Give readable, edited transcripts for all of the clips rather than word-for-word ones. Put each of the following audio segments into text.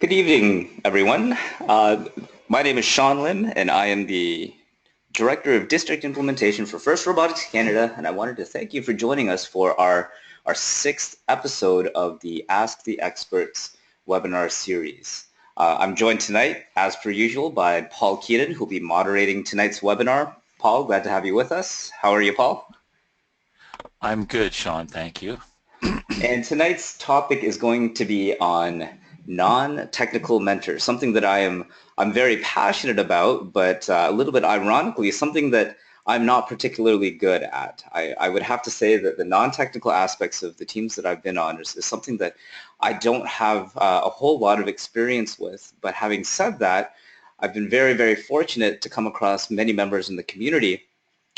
Good evening, everyone. My name is Sean Lin, and I am the Director of District Implementation for First Robotics Canada, and I wanted to thank you for joining us for our sixth episode of the Ask the Experts webinar series. I'm joined tonight, as per usual, by Paul Keaton, who will be moderating tonight's webinar. Paul, glad to have you with us. How are you, Paul? I'm good, Sean. Thank you. And tonight's topic is going to be on non-technical mentors, something that I'm very passionate about, but a little bit ironically, something that I'm not particularly good at. I would have to say that the non-technical aspects of the teams that I've been on is something that I don't have a whole lot of experience with. But having said that, I've been very, very fortunate to come across many members in the community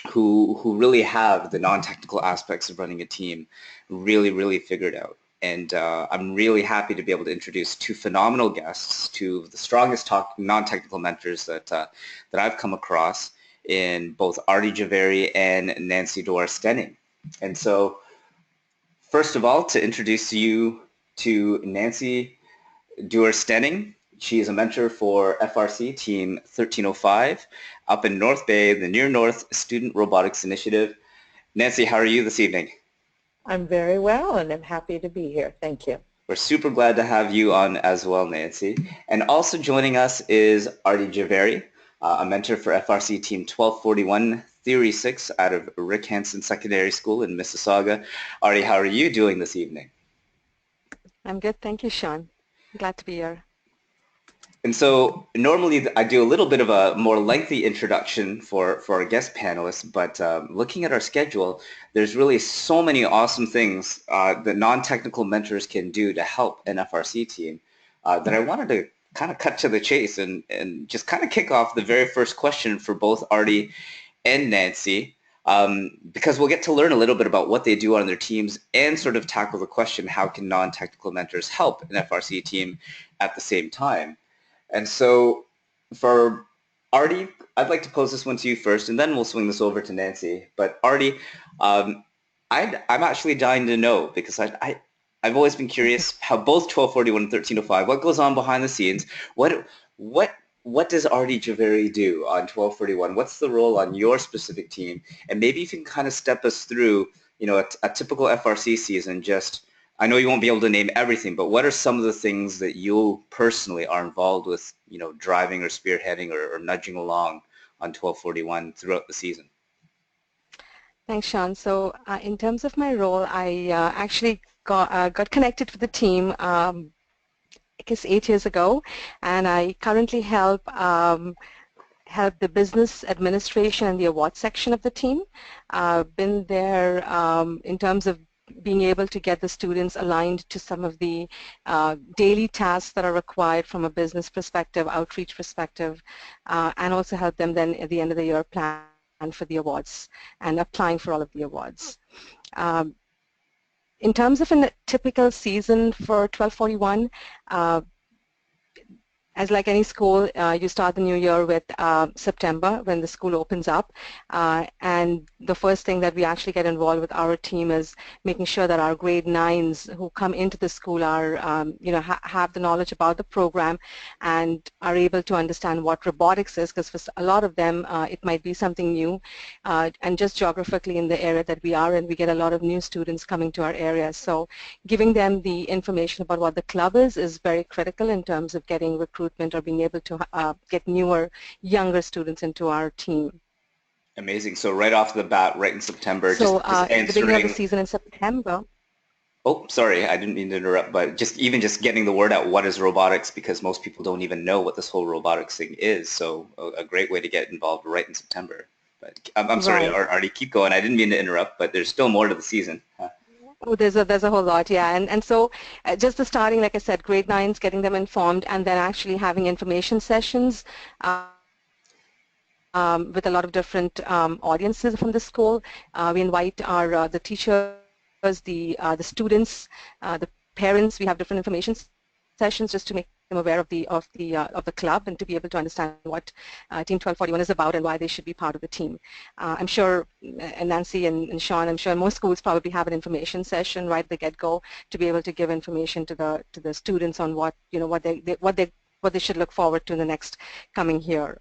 who really have the non-technical aspects of running a team really figured out. And I'm really happy to be able to introduce two phenomenal guests, two of the strongest non-technical mentors that I've come across in both Arti Javeri and Nancy Dewar-Stenning. And so, first of all, to introduce you to Nancy Dewar-Stenning. She is a mentor for FRC Team 1305 up in North Bay, the Near North Student Robotics Initiative. Nancy, how are you this evening? I'm very well, and I'm happy to be here. Thank you. We're super glad to have you on as well, Nancy. And also joining us is Arti Javeri, a mentor for FRC Team 1241 Theory 6 out of Rick Hansen Secondary School in Mississauga. Arti, how are you doing this evening? I'm good. Thank you, Sean. Glad to be here. And so normally I do a little bit of a more lengthy introduction for our guest panelists, but looking at our schedule, there's really so many awesome things that non-technical mentors can do to help an FRC team that I wanted to kind of cut to the chase and just kind of kick off the very first question for both Arti and Nancy, because we'll get to learn a little bit about what they do on their teams and sort of tackle the question, how can non-technical mentors help an FRC team at the same time? And so for Arti, I'd like to pose this one to you first, and then we'll swing this over to Nancy. But Arti, I'm actually dying to know because I've always been curious how both 1241 and 1305, what goes on behind the scenes? What does Arti Javeri do on 1241? What's the role on your specific team? And maybe you can kind of step us through, a typical FRC season, just I know you won't be able to name everything, but what are some of the things that you personally are involved with, driving or spearheading or nudging along on 1241 throughout the season? Thanks, Sean. So in terms of my role, I actually got connected with the team, I guess 8 years ago, and I currently help the business administration and the award section of the team. Been there in terms of being able to get the students aligned to some of the daily tasks that are required from a business perspective, outreach perspective, and also help them then at the end of the year plan for the awards and applying for all of the awards. In terms of a typical season for 1241, as like any school, you start the new year with September when the school opens up, and the first thing that we actually get involved with our team is making sure that our grade 9s who come into the school are, have the knowledge about the program and are able to understand what robotics is, because for a lot of them it might be something new, and just geographically in the area that we are in, we get a lot of new students coming to our area. So giving them the information about what the club is very critical in terms of getting recruitment or being able to get newer, younger students into our team. Amazing. So right off the bat, right in September, so just at the beginning of the answering. season in September. Oh, sorry, I didn't mean to interrupt, but just getting the word out, what is robotics? Because most people don't even know what this whole robotics thing is. So a great way to get involved right in September. But I'm sorry, Right. Arti, keep going. I didn't mean to interrupt, but there's still more to the season. Oh, there's a whole lot, yeah, and so just the starting, like I said, grade 9s, getting them informed, and then actually having information sessions with a lot of different audiences from the school. We invite our the teachers, the students, the parents. We have different information sessions just to make them aware of the club and to be able to understand what Team 1241 is about and why they should be part of the team. I'm sure, Nancy and Sean, I'm sure most schools probably have an information session right at the get-go to be able to give information to the students on what what they should look forward to in the next coming year.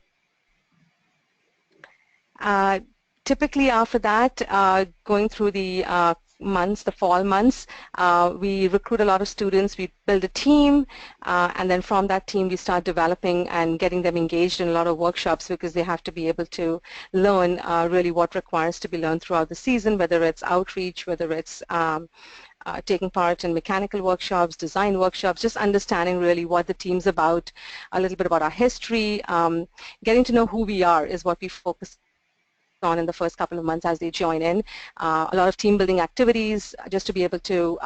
Typically after that, going through the months, the fall months, we recruit a lot of students, we build a team, and then from that team we start developing and getting them engaged in a lot of workshops because they have to be able to learn really what requires to be learned throughout the season, whether it's outreach, whether it's taking part in mechanical workshops, design workshops, just understanding really what the team's about, a little bit about our history, getting to know who we are is what we focus on in the first couple of months as they join in. A lot of team building activities just to be able to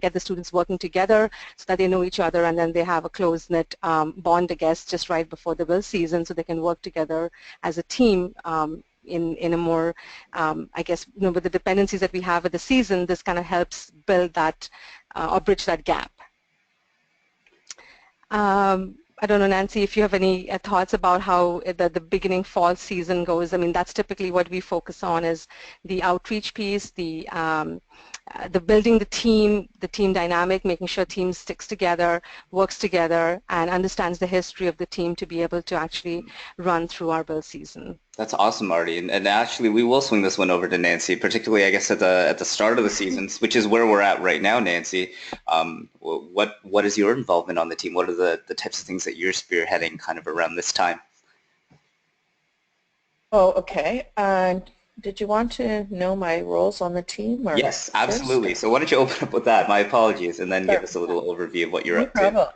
get the students working together so that they know each other and then they have a close-knit bond, I guess, just right before the build season so they can work together as a team in a more, I guess, with the dependencies that we have at the season, this kind of helps build that or bridge that gap. I don't know, Nancy, if you have any thoughts about how the beginning fall season goes. I mean, that's typically what we focus on is the outreach piece, the building the team dynamic, making sure team sticks together, works together, and understands the history of the team to be able to actually run through our build season. That's awesome, Arti. And actually, we will swing this one over to Nancy, particularly, I guess, at the start of the season, which is where we're at right now, Nancy. What is your involvement on the team? What are the types of things that you're spearheading kind of around this time? Oh, okay. Did you want to know my roles on the team? Or yes, absolutely. First? So why don't you open up with that? My apologies, and then give us a little overview of what you're up to.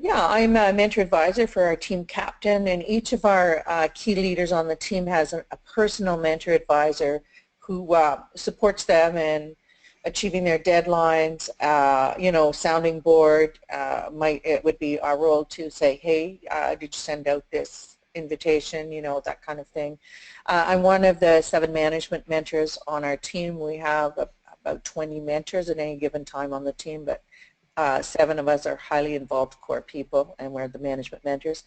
Yeah, I'm a mentor advisor for our team captain, and each of our key leaders on the team has a personal mentor advisor who supports them in achieving their deadlines, sounding board. It would be our role to say, hey, did you send out this invitation, that kind of thing. I'm one of the 7 management mentors on our team. We have about 20 mentors at any given time on the team, but 7 of us are highly involved core people, and we're the management mentors.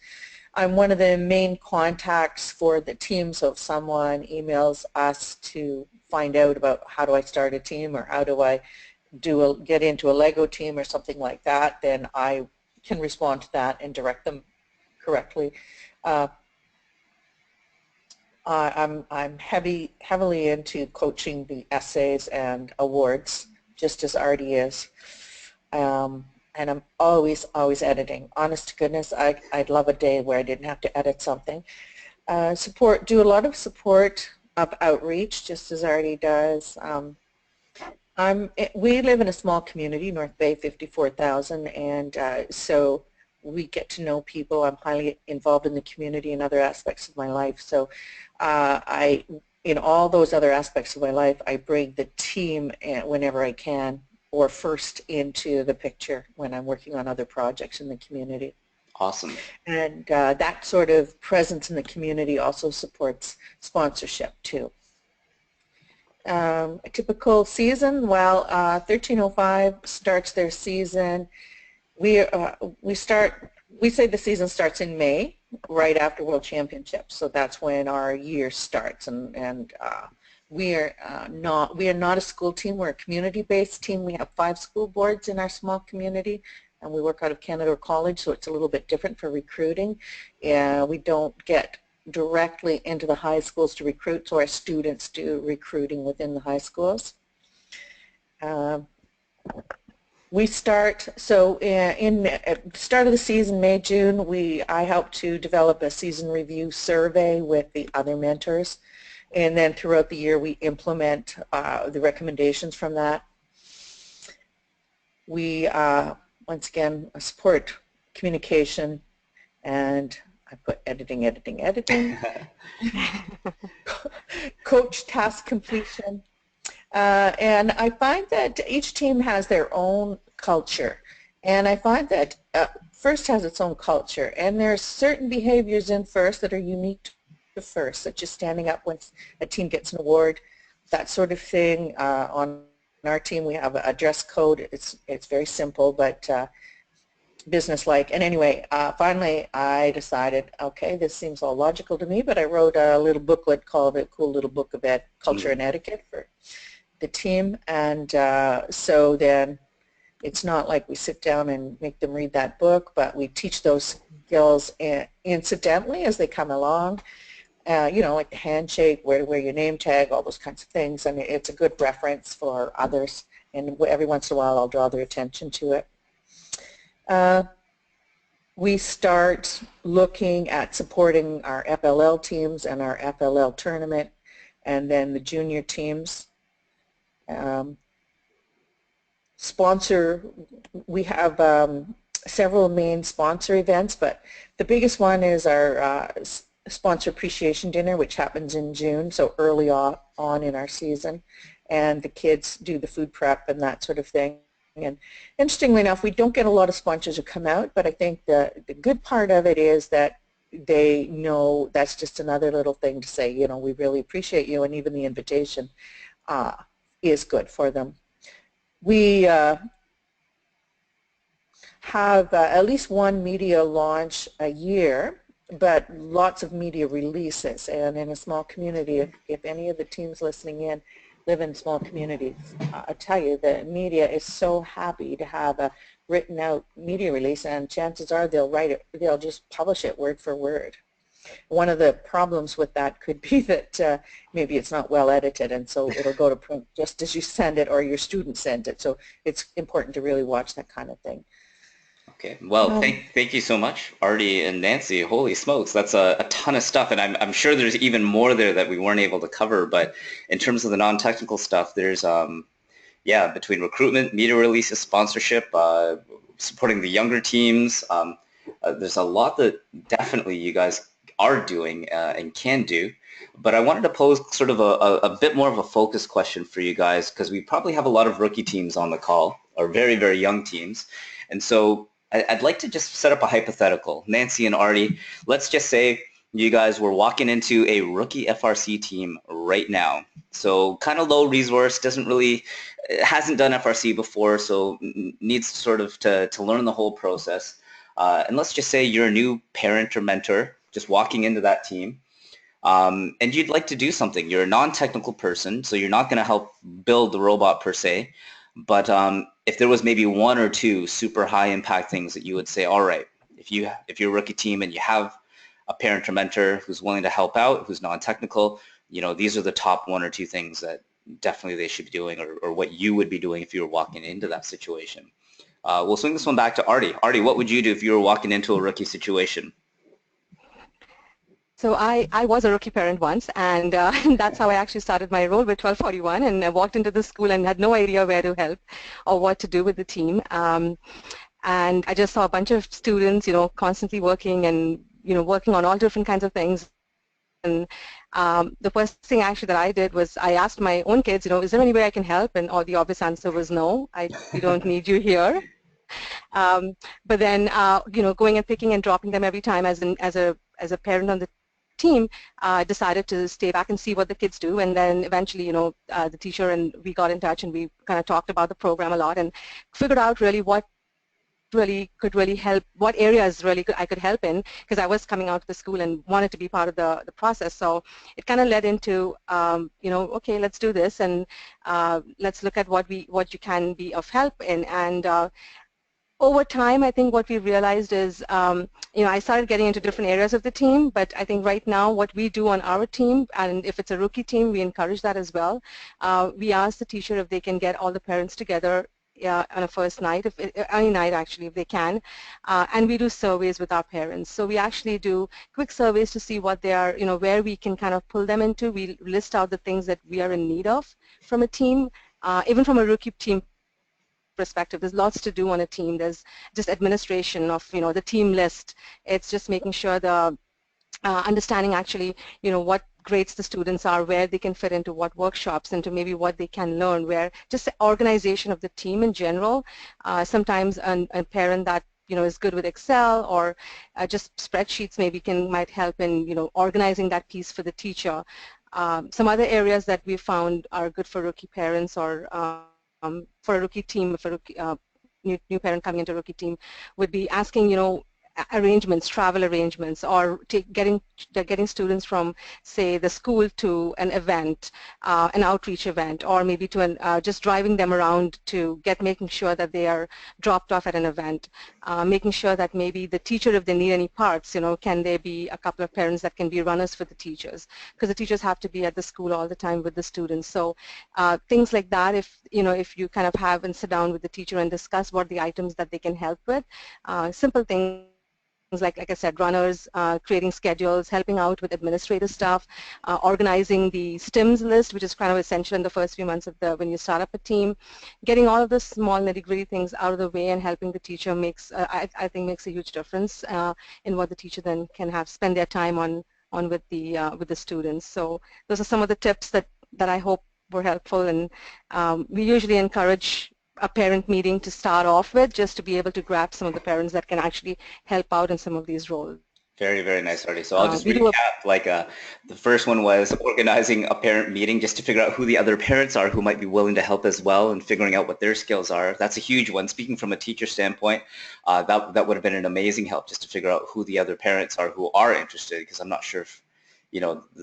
I'm one of the main contacts for the team, so if someone emails us to find out about how do I start a team or how do I get into a Lego team or something like that, then I can respond to that and direct them correctly. I'm heavily into coaching the essays and awards, just as Arti is. And I'm always editing. Honest to goodness, I'd love a day where I didn't have to edit something. Do a lot of support of outreach, just as Arti does. We live in a small community, North Bay, 54,000, and so we get to know people. I'm highly involved in the community and other aspects of my life. So in all those other aspects of my life, I bring the team whenever I can, or first into the picture when I'm working on other projects in the community. Awesome. And that sort of presence in the community also supports sponsorship too. A typical season, well, 1305 starts their season. We say the season starts in May, right after World Championships. So that's when our year starts, and we are not a school team. We're a community-based team. We have 5 school boards in our small community, and we work out of Canada College, so it's a little bit different for recruiting. We don't get directly into the high schools to recruit, so our students do recruiting within the high schools. We start, so at the start of the season, May, June, I help to develop a season review survey with the other mentors. And then throughout the year, we implement the recommendations from that. We, once again, support communication, and I put editing. Coach task completion. And I find that each team has their own culture. And I find that FIRST has its own culture. And there are certain behaviors in FIRST that are unique to FIRST, such as standing up when a team gets an award, that sort of thing. On our team, we have a dress code. It's very simple, but business-like. And anyway, finally I decided, okay, this seems all logical to me, but I wrote a little booklet called A Cool Little Book of Culture and Etiquette for the team. And so then it's not like we sit down and make them read that book, but we teach those skills incidentally as they come along. You know, like the handshake, where to wear your name tag, all those kinds of things. I mean, it's a good reference for others, and every once in a while I'll draw their attention to it. We start looking at supporting our FLL teams and our FLL tournament, and then the junior teams. We have several main sponsor events, but the biggest one is our sponsor appreciation dinner, which happens in June, so early on in our season, and the kids do the food prep and that sort of thing. And interestingly enough, we don't get a lot of sponsors who come out, but I think the good part of it is that they know that's just another little thing to say, you know, we really appreciate you, and even the invitation is good for them. We have at least one media launch a year, but lots of media releases. And in a small community, if any of the teams listening in live in small communities, I tell you, the media is so happy to have a written out media release, and chances are they'll write it, they'll just publish it word for word. One of the problems with that could be that maybe it's not well edited, and so it'll go to print just as you send it or your student sent it. So it's important to really watch that kind of thing. Okay, well, thank you so much, Arti and Nancy. Holy smokes, that's a ton of stuff, and I'm sure there's even more there that we weren't able to cover. But in terms of the non-technical stuff, there's yeah, between recruitment, media releases, sponsorship, supporting the younger teams, there's a lot that definitely you guys are doing and can do. But I wanted to pose sort of a bit more of a focus question for you guys, because we probably have a lot of rookie teams on the call, or very, very young teams. And so I'd like to just set up a hypothetical. Nancy and Arti, let's just say you guys were walking into a rookie FRC team right now. So kind of low resource, hasn't done FRC before, so needs sort of to learn the whole process. And let's just say you're a new parent or mentor just walking into that team. And you'd like to do something. You're a non-technical person, so you're not going to help build the robot per se. But if there was maybe one or two super high impact things that you would say, all right, if you're a rookie team and you have a parent or mentor who's willing to help out, who's non-technical, you know, these are the top one or two things that definitely they should be doing, or what you would be doing if you were walking into that situation. We'll swing this one back to Arti. Arti, what would you do if you were walking into a rookie situation? So I was a rookie parent once, and that's how I actually started my role with 1241, and I walked into the school and had no idea where to help or what to do with the team. And I just saw a bunch of students, you know, constantly working and, you know, working on all different kinds of things. And the first thing actually that I did was I asked my own kids, you know, is there any way I can help? And all the obvious answer was no, we don't need you here. But then, you know, going and picking and dropping them every time as a parent on the team, decided to stay back and see what the kids do, and then eventually, you know, the teacher and we got in touch and we kind of talked about the program a lot and figured out really what could really help, what areas really I could help in, because I was coming out of the school and wanted to be part of the process. So it kind of led into, you know, okay, let's do this, and let's look at what you can be of help in. And over time, I think what we realized is, you know, I started getting into different areas of the team, but I think right now what we do on our team, and if it's a rookie team, we encourage that as well. We ask the teacher if they can get all the parents together on a first night, any night actually, if they can, and we do surveys with our parents. So we actually do quick surveys to see what they are, you know, where we can kind of pull them into. We list out the things that we are in need of from a team, even from a rookie team perspective. There's lots to do on a team. There's just administration of, you know, the team list. It's just making sure the understanding actually, you know, what grades the students are, where they can fit into what workshops, into maybe what they can learn, where just the organization of the team in general. Sometimes a parent that, you know, is good with Excel or just spreadsheets maybe might help in, you know, organizing that piece for the teacher. Some other areas that we found are good for rookie parents or for a rookie team, for rookie new parent coming into rookie team would be asking, arrangements, travel arrangements, or getting students from, say, the school to an event, an outreach event, or maybe to just driving them around to making sure that they are dropped off at an event, making sure that maybe the teacher, if they need any parts, can there be a couple of parents that can be runners for the teachers, because the teachers have to be at the school all the time with the students. So things like that, if you kind of have and sit down with the teacher and discuss what the items that they can help with, simple things like I said, runners, creating schedules, helping out with administrative stuff, organizing the STIMS list, which is kind of essential in the first few months of when you start up a team. Getting all of the small nitty-gritty things out of the way and helping the teacher I think makes a huge difference in what the teacher then can spend their time on with the students. So those are some of the tips that I hope were helpful, and we usually encourage a parent meeting to start off with, just to be able to grab some of the parents that can actually help out in some of these roles. Very, very nice, Arti. So I'll just recap. The first one was organizing a parent meeting just to figure out who the other parents are who might be willing to help as well, and figuring out what their skills are. That's a huge one. Speaking from a teacher standpoint, that would have been an amazing help, just to figure out who the other parents are who are interested, because I'm not sure if,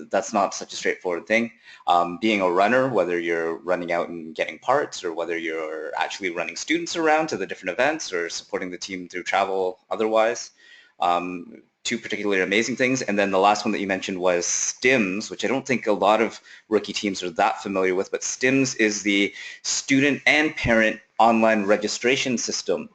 that's not such a straightforward thing. Being a runner, whether you're running out and getting parts, or whether you're actually running students around to the different events, or supporting the team through travel otherwise. Two particularly amazing things. And then the last one that you mentioned was STIMS, which I don't think a lot of rookie teams are that familiar with, but STIMS is the student and parent online registration system.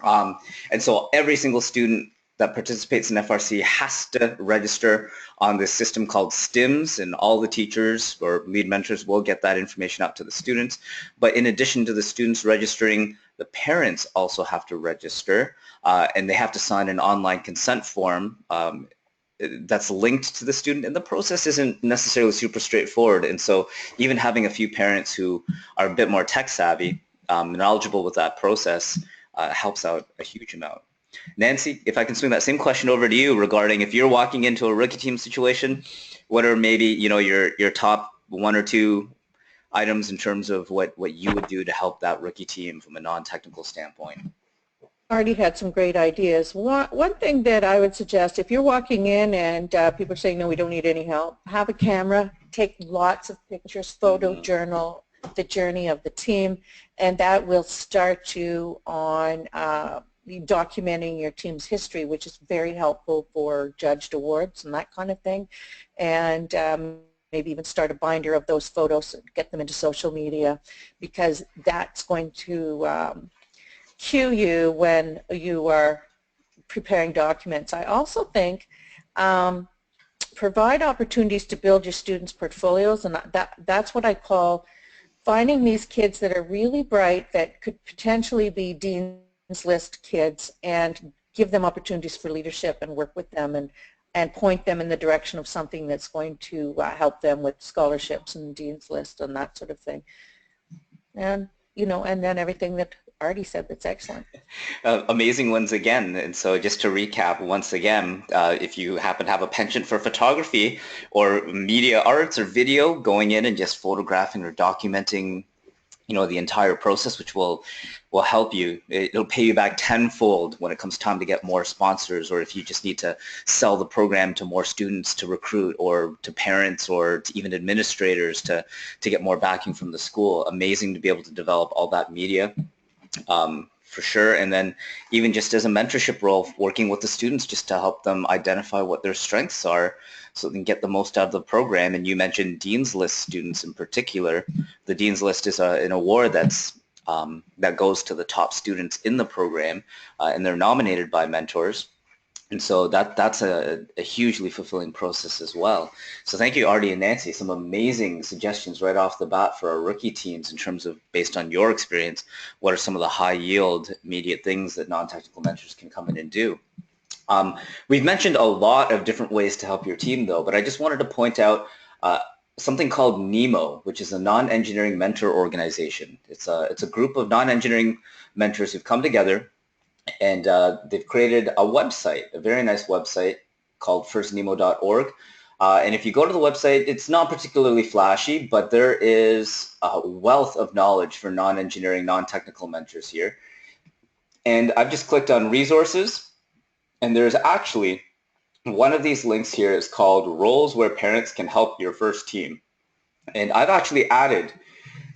And so every single student that participates in FRC has to register on this system called STIMS, and all the teachers or lead mentors will get that information out to the students. But in addition to the students registering, the parents also have to register, and they have to sign an online consent form that's linked to the student, and the process isn't necessarily super straightforward. And so even having a few parents who are a bit more tech savvy, knowledgeable with that process, helps out a huge amount. Nancy, if I can swing that same question over to you regarding if you're walking into a rookie team situation, what are maybe your top one or two items in terms of what you would do to help that rookie team from a non-technical standpoint? Arti had some great ideas. One thing that I would suggest, if you're walking in and people are saying, no, we don't need any help, have a camera, take lots of pictures, photo journal the journey of the team, and that will start you on documenting your team's history, which is very helpful for judged awards and that kind of thing. And maybe even start a binder of those photos and get them into social media, because that's going to cue you when you are preparing documents. I also think provide opportunities to build your students' portfolios, and that's what I call finding these kids that are really bright that could potentially be Dean's List kids, and give them opportunities for leadership and work with them and point them in the direction of something that's going to help them with scholarships and Dean's List and that sort of thing. And and then everything that Arti said, that's excellent. Amazing ones again. And so just to recap once again, if you happen to have a penchant for photography or media arts or video, going in and just photographing or documenting the entire process, which will help you. It'll pay you back tenfold when it comes time to get more sponsors, or if you just need to sell the program to more students to recruit, or to parents, or to even administrators to get more backing from the school. Amazing to be able to develop all that media. For sure. And then even just as a mentorship role, working with the students just to help them identify what their strengths are so they can get the most out of the program. And you mentioned Dean's List students in particular. The Dean's List is an award that goes to the top students in the program, and they're nominated by mentors. And so that's a hugely fulfilling process as well. So thank you, Arti and Nancy. Some amazing suggestions right off the bat for our rookie teams in terms of, based on your experience, what are some of the high-yield immediate things that non-technical mentors can come in and do. We've mentioned a lot of different ways to help your team, though, but I just wanted to point out something called Nemo, which is a non-engineering mentor organization. It's a group of non-engineering mentors who've come together, and they've created a website, a very nice website called firstnemo.org. And if you go to the website, it's not particularly flashy, but there is a wealth of knowledge for non-engineering, non-technical mentors here. And I've just clicked on resources, and there's actually one of these links here is called Roles Where Parents Can Help Your First Team. And I've actually added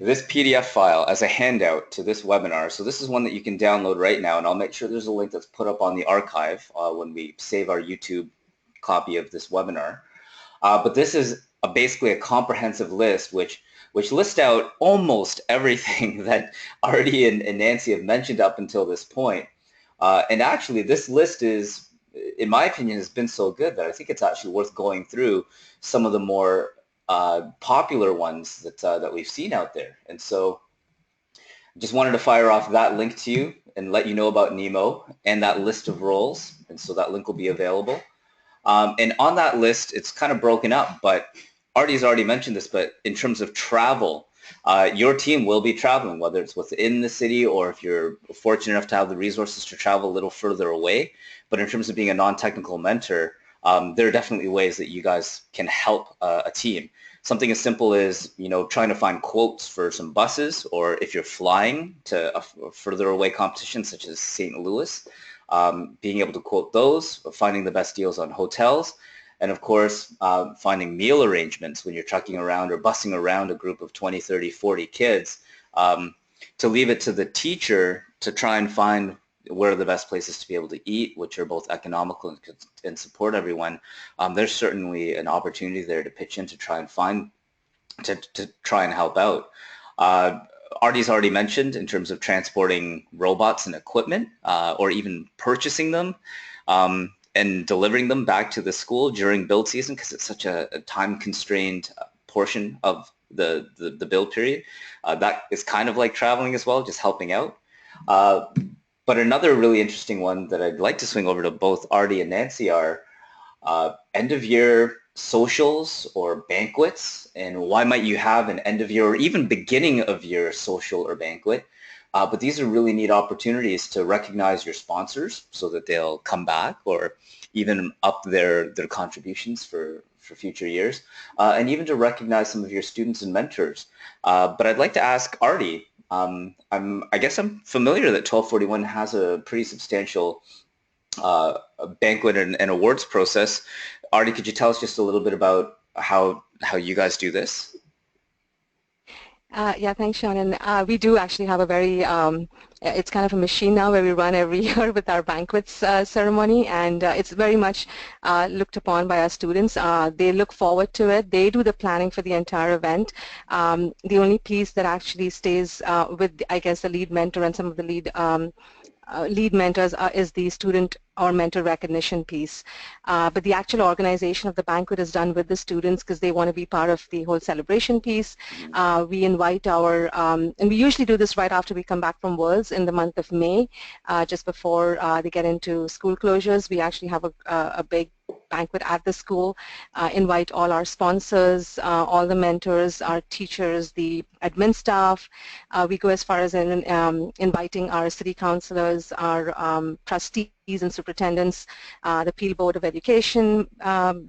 this PDF file as a handout to this webinar. So this is one that you can download right now, and I'll make sure there's a link that's put up on the archive when we save our YouTube copy of this webinar. But this is basically a comprehensive list which lists out almost everything that Arti and Nancy have mentioned up until this point. And actually this list is, in my opinion, has been so good that I think it's actually worth going through some of the more popular ones that we've seen out there. And so just wanted to fire off that link to you and let you know about Nemo and that list of roles. And so that link will be available. And on that list, it's kind of broken up, but Arti's already mentioned this, but in terms of travel, your team will be traveling, whether it's within the city or if you're fortunate enough to have the resources to travel a little further away. But in terms of being a non-technical mentor, there are definitely ways that you guys can help a team. Something as simple as, trying to find quotes for some buses, or if you're flying to a further away competition such as St. Louis, being able to quote those, finding the best deals on hotels, and of course, finding meal arrangements when you're trucking around or busing around a group of 20, 30, 40 kids, to leave it to the teacher to try and find where are the best places to be able to eat, which are both economical and support everyone. There's certainly an opportunity there to pitch in to try and find, to try and help out. Arti's already mentioned in terms of transporting robots and equipment, or even purchasing them and delivering them back to the school during build season, because it's such a time-constrained portion of the build period. That is kind of like traveling as well, just helping out. But another really interesting one that I'd like to swing over to both Arti and Nancy are end-of-year socials or banquets, and why might you have an end-of-year or even beginning-of-year social or banquet. But these are really neat opportunities to recognize your sponsors so that they'll come back or even up their contributions for future years, and even to recognize some of your students and mentors. But I'd like to ask Arti, I guess I'm familiar that 1241 has a pretty substantial banquet and awards process. Arti, could you tell us just a little bit about how you guys do this? Yeah, thanks, Sean. And we do actually have a very, it's kind of a machine now where we run every year with our banquets ceremony, and it's very much looked upon by our students. They look forward to it. They do the planning for the entire event. The only piece that actually stays with, I guess, the lead mentor and some of the lead mentors is the student or mentor recognition piece. But the actual organization of the banquet is done with the students because they want to be part of the whole celebration piece. We invite our, and we usually do this right after we come back from Worlds in the month of May, just before they get into school closures. We actually have a big banquet at the school, invite all our sponsors, all the mentors, our teachers, the admin staff. We go as far as inviting our city councilors, our trustees and superintendents, the Peel Board of Education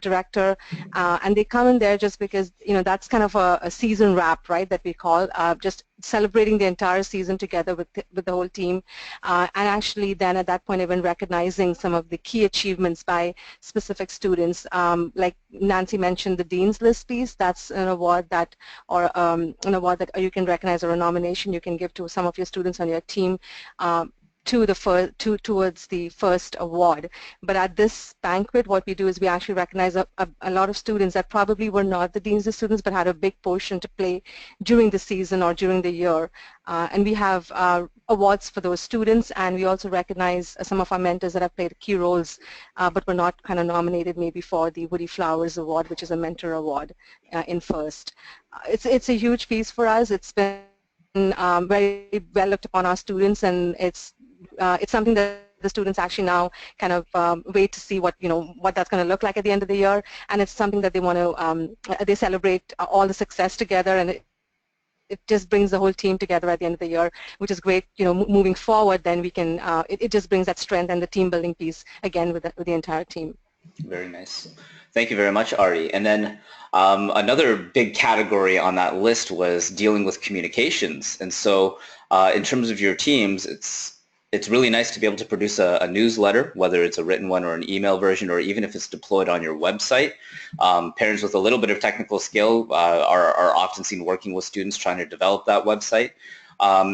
director, and they come in there just because, that's kind of a season wrap, right, that we call, just celebrating the entire season together with the whole team, and actually then at that point even recognizing some of the key achievements by specific students. Like Nancy mentioned, the Dean's List piece, that's an award that, or an award that you can recognize, or a nomination you can give to some of your students on your team towards the first award. But at this banquet, what we do is we actually recognize a lot of students that probably were not the Dean's List students but had a big portion to play during the season or during the year. And we have awards for those students, and we also recognize some of our mentors that have played key roles but were not kind of nominated maybe for the Woody Flowers Award, which is a mentor award in first. It's a huge piece for us. It's been very well looked upon our students, and it's something that the students actually now kind of wait to see what that's going to look like at the end of the year, and it's something that they want to they celebrate all the success together, and it just brings the whole team together at the end of the year, which is great. Moving forward, then we can it just brings that strength and the team building piece again with the entire team. Very nice. Thank you very much, Arti. And then another big category on that list was dealing with communications. And so in terms of your teams, it's really nice to be able to produce a newsletter, whether it's a written one or an email version, or even if it's deployed on your website. Parents with a little bit of technical skill are often seen working with students trying to develop that website.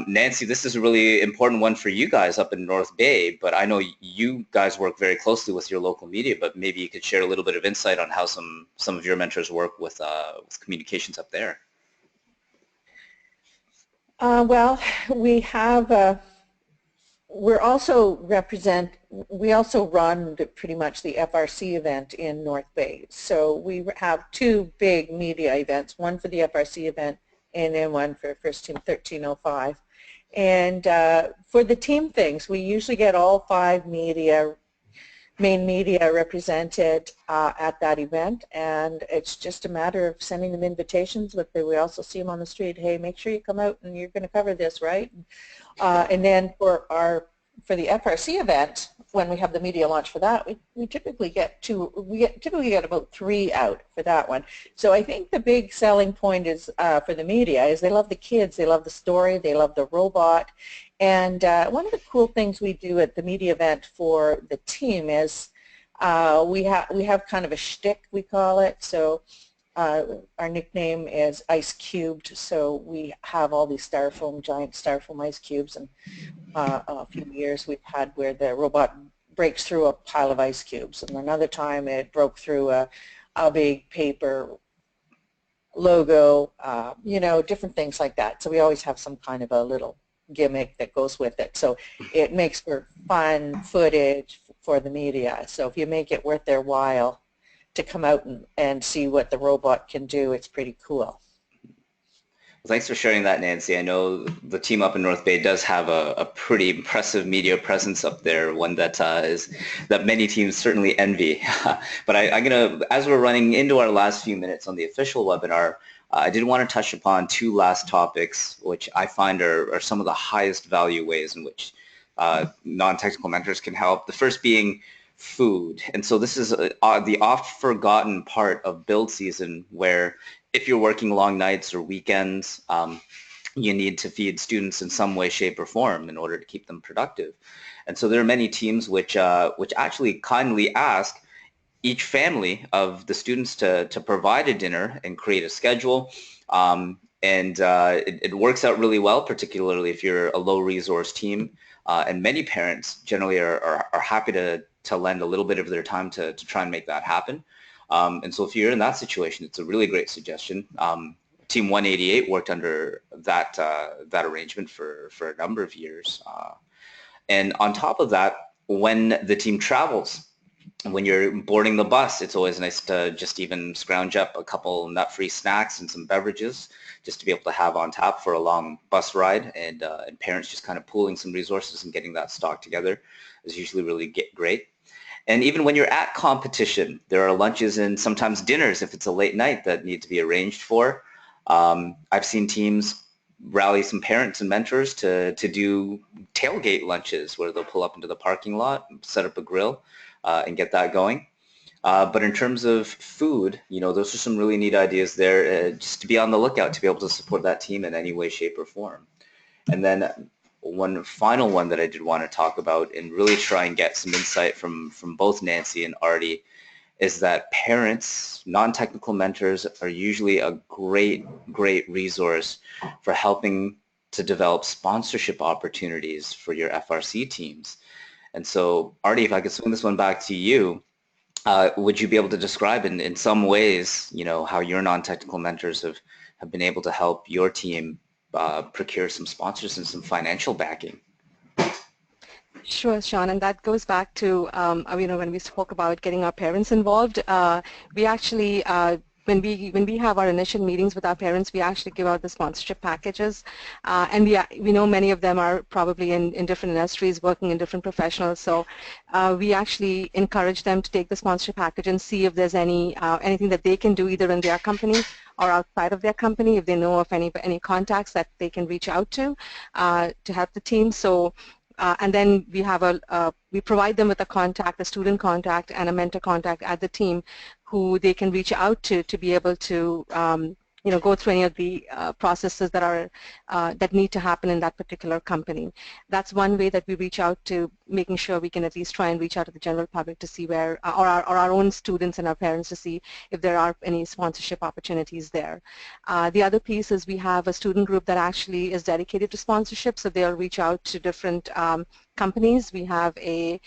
Nancy, this is a really important one for you guys up in North Bay, but I know you guys work very closely with your local media, but maybe you could share a little bit of insight on how some of your mentors work with communications up there. Well, we have we also run pretty much the FRC event in North Bay. So we have two big media events, one for the FRC event and then one for First Team 1305. And for the team things, we usually get all 5 main media represented at that event, and it's just a matter of sending them invitations. But we also see them on the street. Hey, make sure you come out and you're going to cover this, right? And then for the FRC event, when we have the media launch for that, we typically get about 3 out for that one. So I think the big selling point is for the media is they love the kids, they love the story, they love the robot. And one of the cool things we do at the media event for the team is we have kind of a shtick, we call it. So our nickname is Ice Cubed. So we have all these giant styrofoam ice cubes, and a few years we've had where the robot breaks through a pile of ice cubes, and another time it broke through a big paper logo, you know, different things like that. So we always have some kind of a little gimmick that goes with it. So it makes for fun footage for the media. So if you make it worth their while to come out and see what the robot can do, it's pretty cool. Well, thanks for sharing that, Nancy. I know the team up in North Bay does have a pretty impressive media presence up there, one that that many teams certainly envy. But I'm gonna, as we're running into our last few minutes on the official webinar, I did want to touch upon 2 last topics, which I find are some of the highest value ways in which non-technical mentors can help. The first being food. And so this is the oft forgotten part of build season, where if you're working long nights or weekends, you need to feed students in some way, shape, or form in order to keep them productive. And so there are many teams which actually kindly ask each family of the students to provide a dinner and create a schedule. It works out really well, particularly if you're a low resource team. And many parents generally are happy to lend a little bit of their time to try and make that happen. And so if you're in that situation, it's a really great suggestion. Team 188 worked under that arrangement for a number of years. And on top of that, when the team travels, when you're boarding the bus, it's always nice to just even scrounge up a couple nut-free snacks and some beverages just to be able to have on tap for a long bus ride. And parents just kind of pooling some resources and getting that stock together is usually really great. And even when you're at competition, there are lunches and sometimes dinners if it's a late night that need to be arranged for. I've seen teams rally some parents and mentors to do tailgate lunches where they'll pull up into the parking lot, set up a grill, and get that going. But in terms of food, you know, those are some really neat ideas there, just to be on the lookout to be able to support that team in any way, shape, or form. And then one final one that I did want to talk about and really try and get some insight from both Nancy and Arti is that parents, non-technical mentors, are usually a great resource for helping to develop sponsorship opportunities for your FRC teams. And so, Arti, if I could swing this one back to you, would you be able to describe in some ways, you know, how your non-technical mentors have been able to help your team procure some sponsors and some financial backing? Sure, Sean, and that goes back to, you know, when we spoke about getting our parents involved, we actually, when we have our initial meetings with our parents, we actually give out the sponsorship packages, and we know many of them are probably in different industries, working in different professionals, so we actually encourage them to take the sponsorship package and see if there's anything that they can do either in their company or outside of their company, if they know of any contacts that they can reach out to help the team. So. And then we provide them with a contact, a student contact and a mentor contact at the team who they can reach out to be able to go through any of the processes that are that need to happen in that particular company. That's one way that we reach out to making sure we can at least try and reach out to the general public to see where, or our own students and our parents to see if there are any sponsorship opportunities there. The other piece is we have a student group that actually is dedicated to sponsorship, so they'll reach out to different companies. We have a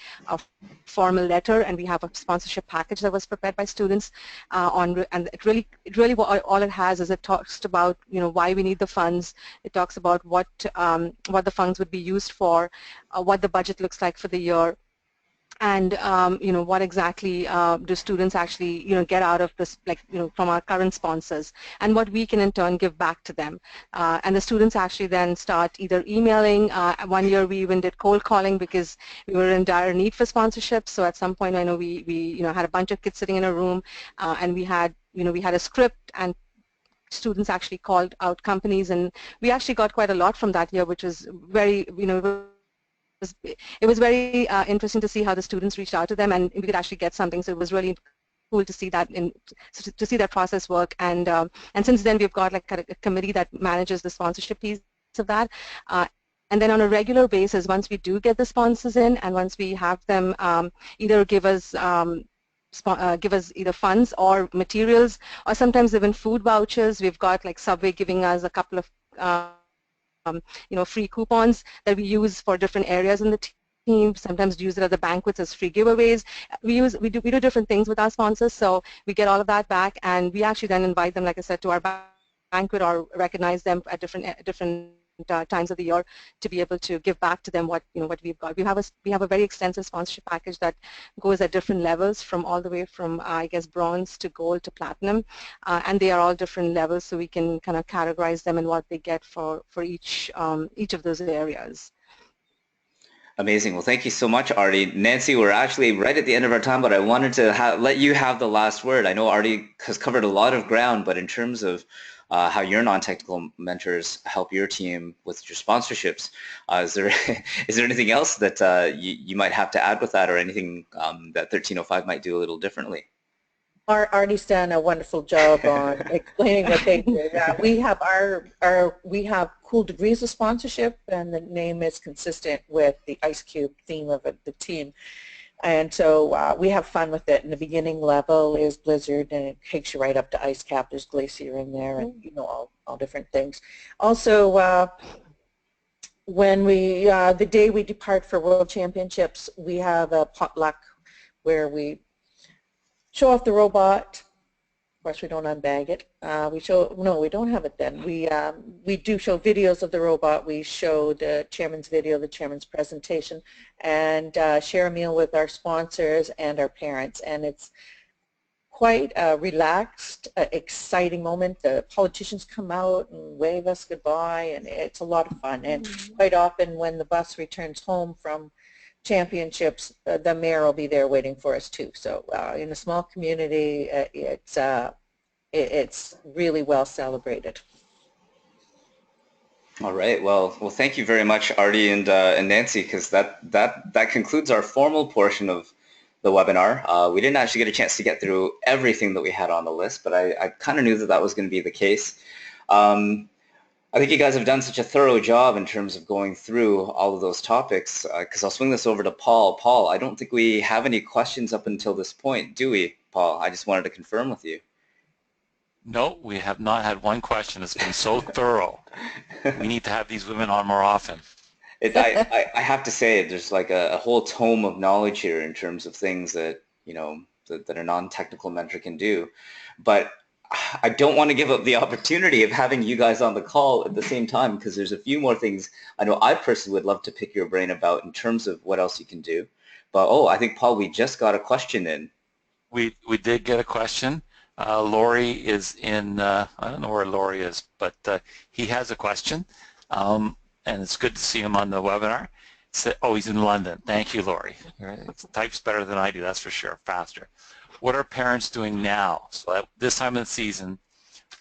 formal letter and we have a sponsorship package that was prepared by students and it really all it has is it talks about why we need the funds. It talks about what the funds would be used for, what the budget looks like for the year, and what exactly do students actually get out of this, like from our current sponsors, and what we can in turn give back to them. And the students actually then start either emailing. One year we even did cold calling because we were in dire need for sponsorships. So at some point I know we had a bunch of kids sitting in a room and we had a script, and students actually called out companies, and we actually got quite a lot from that year, which was very it was very interesting to see how the students reached out to them and we could actually get something. So it was really cool to see that to see that process work. And since then we've got like a committee that manages the sponsorship piece of that. And then on a regular basis, once we do get the sponsors in and once we have them either give us either funds or materials or sometimes even food vouchers. We've got like Subway giving us a couple of free coupons that we use for different areas in the team. Sometimes use it at the banquets as free giveaways. We do different things with our sponsors, so we get all of that back, and we actually then invite them, like I said, to our banquet or recognize them at different times of the year to be able to give back to them what we've got. We have a very extensive sponsorship package that goes at different levels, from all the way from I guess bronze to gold to platinum, and they are all different levels, so we can kind of categorize them and what they get for each of those areas. Amazing. Well, thank you so much, Arti. Nancy, we're actually right at the end of our time, but I wanted to let you have the last word. I know Arti has covered a lot of ground, but in terms of how your non-technical mentors help your team with your sponsorships, is there anything else that you might have to add with that, or anything that 1305 might do a little differently? Arti's done a wonderful job on explaining what they do. We have cool degrees of sponsorship, and the name is consistent with the Ice Cube theme of the team. And so we have fun with it. And the beginning level is Blizzard, and it takes you right up to Ice Cap. There's Glacier in there, and all different things. Also, when the day we depart for World Championships, we have a potluck where we show off the robot. Of course, we don't unbag it. We don't have it then. We do show videos of the robot. We show the chairman's video, the chairman's presentation, and share a meal with our sponsors and our parents. And it's quite a relaxed, exciting moment. The politicians come out and wave us goodbye, and it's a lot of fun. And quite often when the bus returns home from championships, the mayor will be there waiting for us too. So in a small community, it's really well celebrated. All right. Well, thank you very much, Arti and Nancy, because that concludes our formal portion of the webinar. We didn't actually get a chance to get through everything that we had on the list, but I kind of knew that was going to be the case. I think you guys have done such a thorough job in terms of going through all of those topics, because I'll swing this over to Paul. Paul, I don't think we have any questions up until this point, do we, Paul? I just wanted to confirm with you. No, we have not had one question. It's been so thorough. We need to have these women on more often. I have to say, there's like a whole tome of knowledge here in terms of things that, that a non-technical mentor can do. But I don't want to give up the opportunity of having you guys on the call at the same time, because there's a few more things I know I personally would love to pick your brain about in terms of what else you can do. But, I think, Paul, we just got a question in. We did get a question. Laurie is in, I don't know where Laurie is, but he has a question, and it's good to see him on the webinar. He's in London. Thank you, Laurie. Types better than I do, that's for sure, faster. What are parents doing now? So at this time of the season,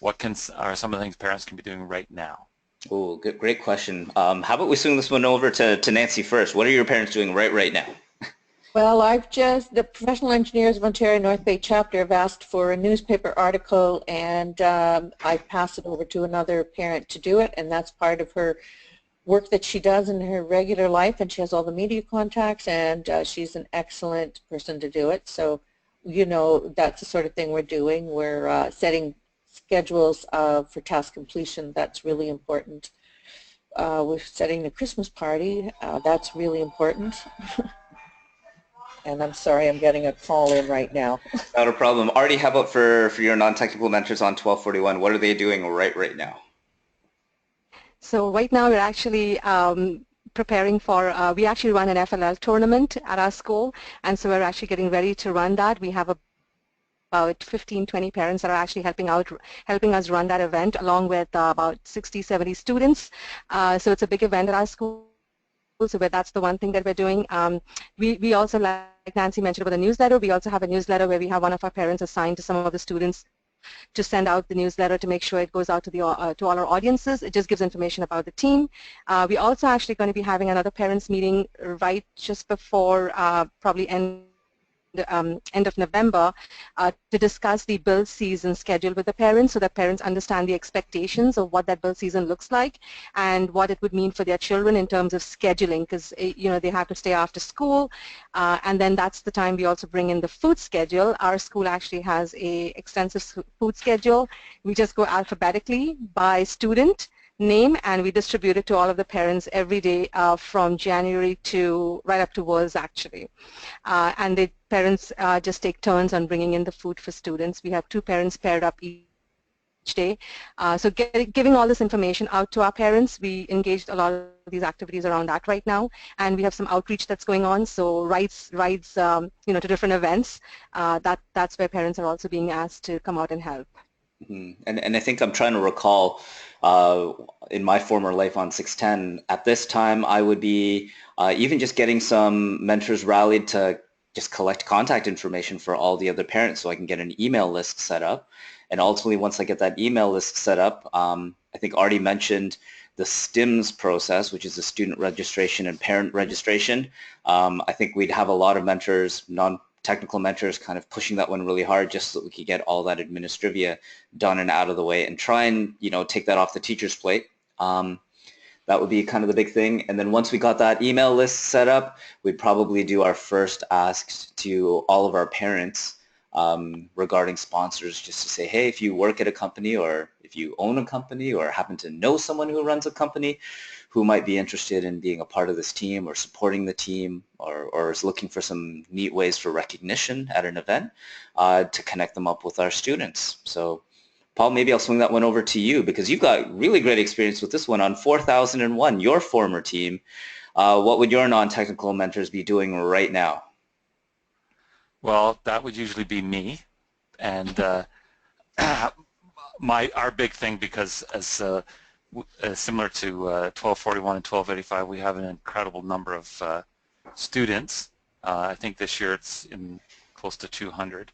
what are some of the things parents can be doing right now? Oh, great question. How about we swing this one over to Nancy first? What are your parents doing right now? Well, the Professional Engineers of Ontario North Bay chapter have asked for a newspaper article, and I've passed it over to another parent to do it, and that's part of her work that she does in her regular life, and she has all the media contacts, and she's an excellent person to do it. So, you know, that's the sort of thing we're doing. We're setting schedules for task completion. That's really important. We're setting the Christmas party. That's really important. And I'm sorry, I'm getting a call in right now. Not a problem. Arti, how about for your non-technical mentors on 1241? What are they doing right now? So right now we're actually preparing for, we actually run an FLL tournament at our school, and so we're actually getting ready to run that. We have about 15, 20 parents that are actually helping us run that event, along with about 60, 70 students. So it's a big event at our school. So that's the one thing that we're doing. We also, like Nancy mentioned about the newsletter, we also have a newsletter where we have one of our parents assigned to some of the students to send out the newsletter to make sure it goes out to to all our audiences. It just gives information about the team. We're also actually going to be having another parents meeting right just before probably end of November to discuss the build season schedule with the parents, so that parents understand the expectations of what that build season looks like and what it would mean for their children in terms of scheduling, because you know, they have to stay after school, and then that's the time we also bring in the food schedule. Our school actually has a extensive food schedule. We just go alphabetically by student name, and we distribute it to all of the parents every day from January to right up to Worlds, actually. And the parents just take turns on bringing in the food for students. We have 2 parents paired up each day. So giving all this information out to our parents, we engaged a lot of these activities around that right now, and we have some outreach that's going on. So rides you know, to different events. That's where parents are also being asked to come out and help. Mm-hmm. And I think I'm trying to recall in my former life on 610, at this time I would be even just getting some mentors rallied to just collect contact information for all the other parents so I can get an email list set up. And ultimately, once I get that email list set up, I think Arti mentioned the STIMS process, which is the student registration and parent registration. I think we'd have a lot of mentors, non-technical mentors, kind of pushing that one really hard just so that we could get all that administrivia done and out of the way and try and, you know, take that off the teacher's plate. That would be kind of the big thing. And then once we got that email list set up, we'd probably do our first asks to all of our parents regarding sponsors, just to say, hey, if you work at a company or if you own a company or happen to know someone who runs a company who might be interested in being a part of this team or supporting the team or is looking for some neat ways for recognition at an event, to connect them up with our students. So Paul, maybe I'll swing that one over to you because you've got really great experience with this one on 4001, your former team. What would your non-technical mentors be doing right now? Well, that would usually be me, and our big thing, because as similar to 1241 and 1285, we have an incredible number of students. I think this year it's in close to 200,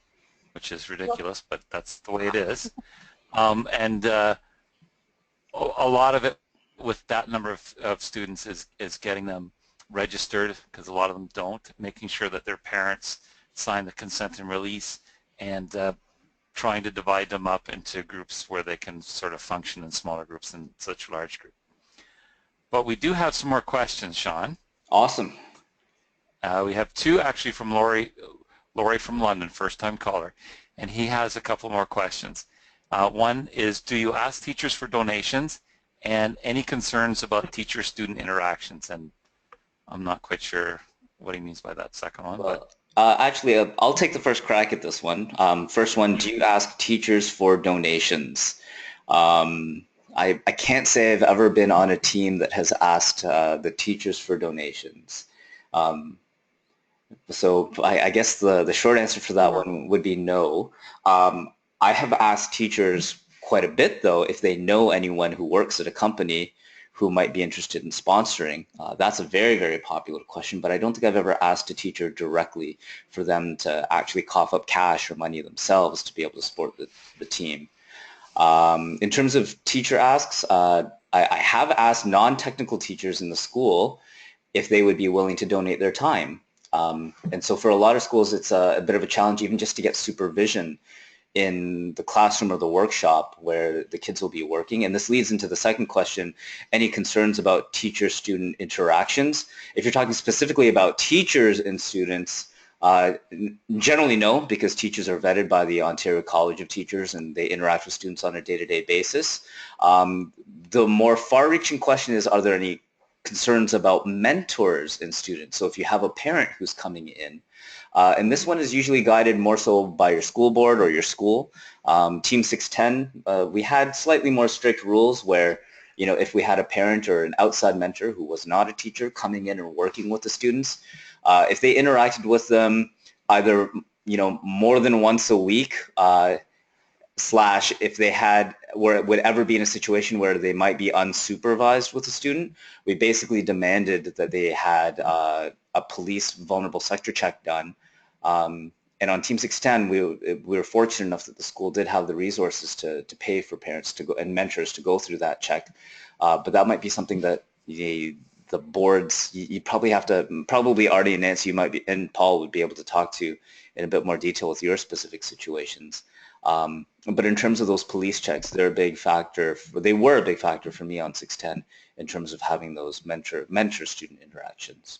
which is ridiculous, but that's the way it is. And a lot of it with that number of students is getting them registered, because a lot of them don't, making sure that their parents sign the consent and release, and trying to divide them up into groups where they can sort of function in smaller groups than such a large group. But we do have some more questions, Sean. Awesome. We have 2 actually from Laurie from London, first-time caller, and he has a couple more questions. One is, do you ask teachers for donations, and any concerns about teacher-student interactions? And I'm not quite sure what he means by that second one. Well, actually, I'll take the first crack at this one. First one, do you ask teachers for donations? I can't say I've ever been on a team that has asked the teachers for donations. So I guess the short answer for that one would be no. I have asked teachers quite a bit, though, if they know anyone who works at a company who might be interested in sponsoring. That's a very, very popular question, but I don't think I've ever asked a teacher directly for them to actually cough up cash or money themselves to be able to support the team. In terms of teacher asks, I have asked non-technical teachers in the school if they would be willing to donate their time. And so for a lot of schools, it's a bit of a challenge even just to get supervision in the classroom or the workshop where the kids will be working. And this leads into the second question, any concerns about teacher-student interactions? If you're talking specifically about teachers and students, generally no, because teachers are vetted by the Ontario College of Teachers and they interact with students on a day-to-day basis. The more far-reaching question is, are there any concerns about mentors and students? So if you have a parent who's coming in, and this one is usually guided more so by your school board or your school. Team 610, we had slightly more strict rules where, you know, if we had a parent or an outside mentor who was not a teacher coming in and working with the students, if they interacted with them either, you know, more than once a week, slash if they had, where it would ever be in a situation where they might be unsupervised with a student, we basically demanded that they had a police vulnerable sector check done. And on Team 610, we were fortunate enough that the school did have the resources to pay for parents to go and mentors to go through that check. But that might be something that the boards, you probably have to, probably Arti and Nancy, you might be, and Paul would be able to talk to in a bit more detail with your specific situations. But in terms of those police checks, they're a big factor. They were a big factor for me on 610 in terms of having those mentor-student interactions.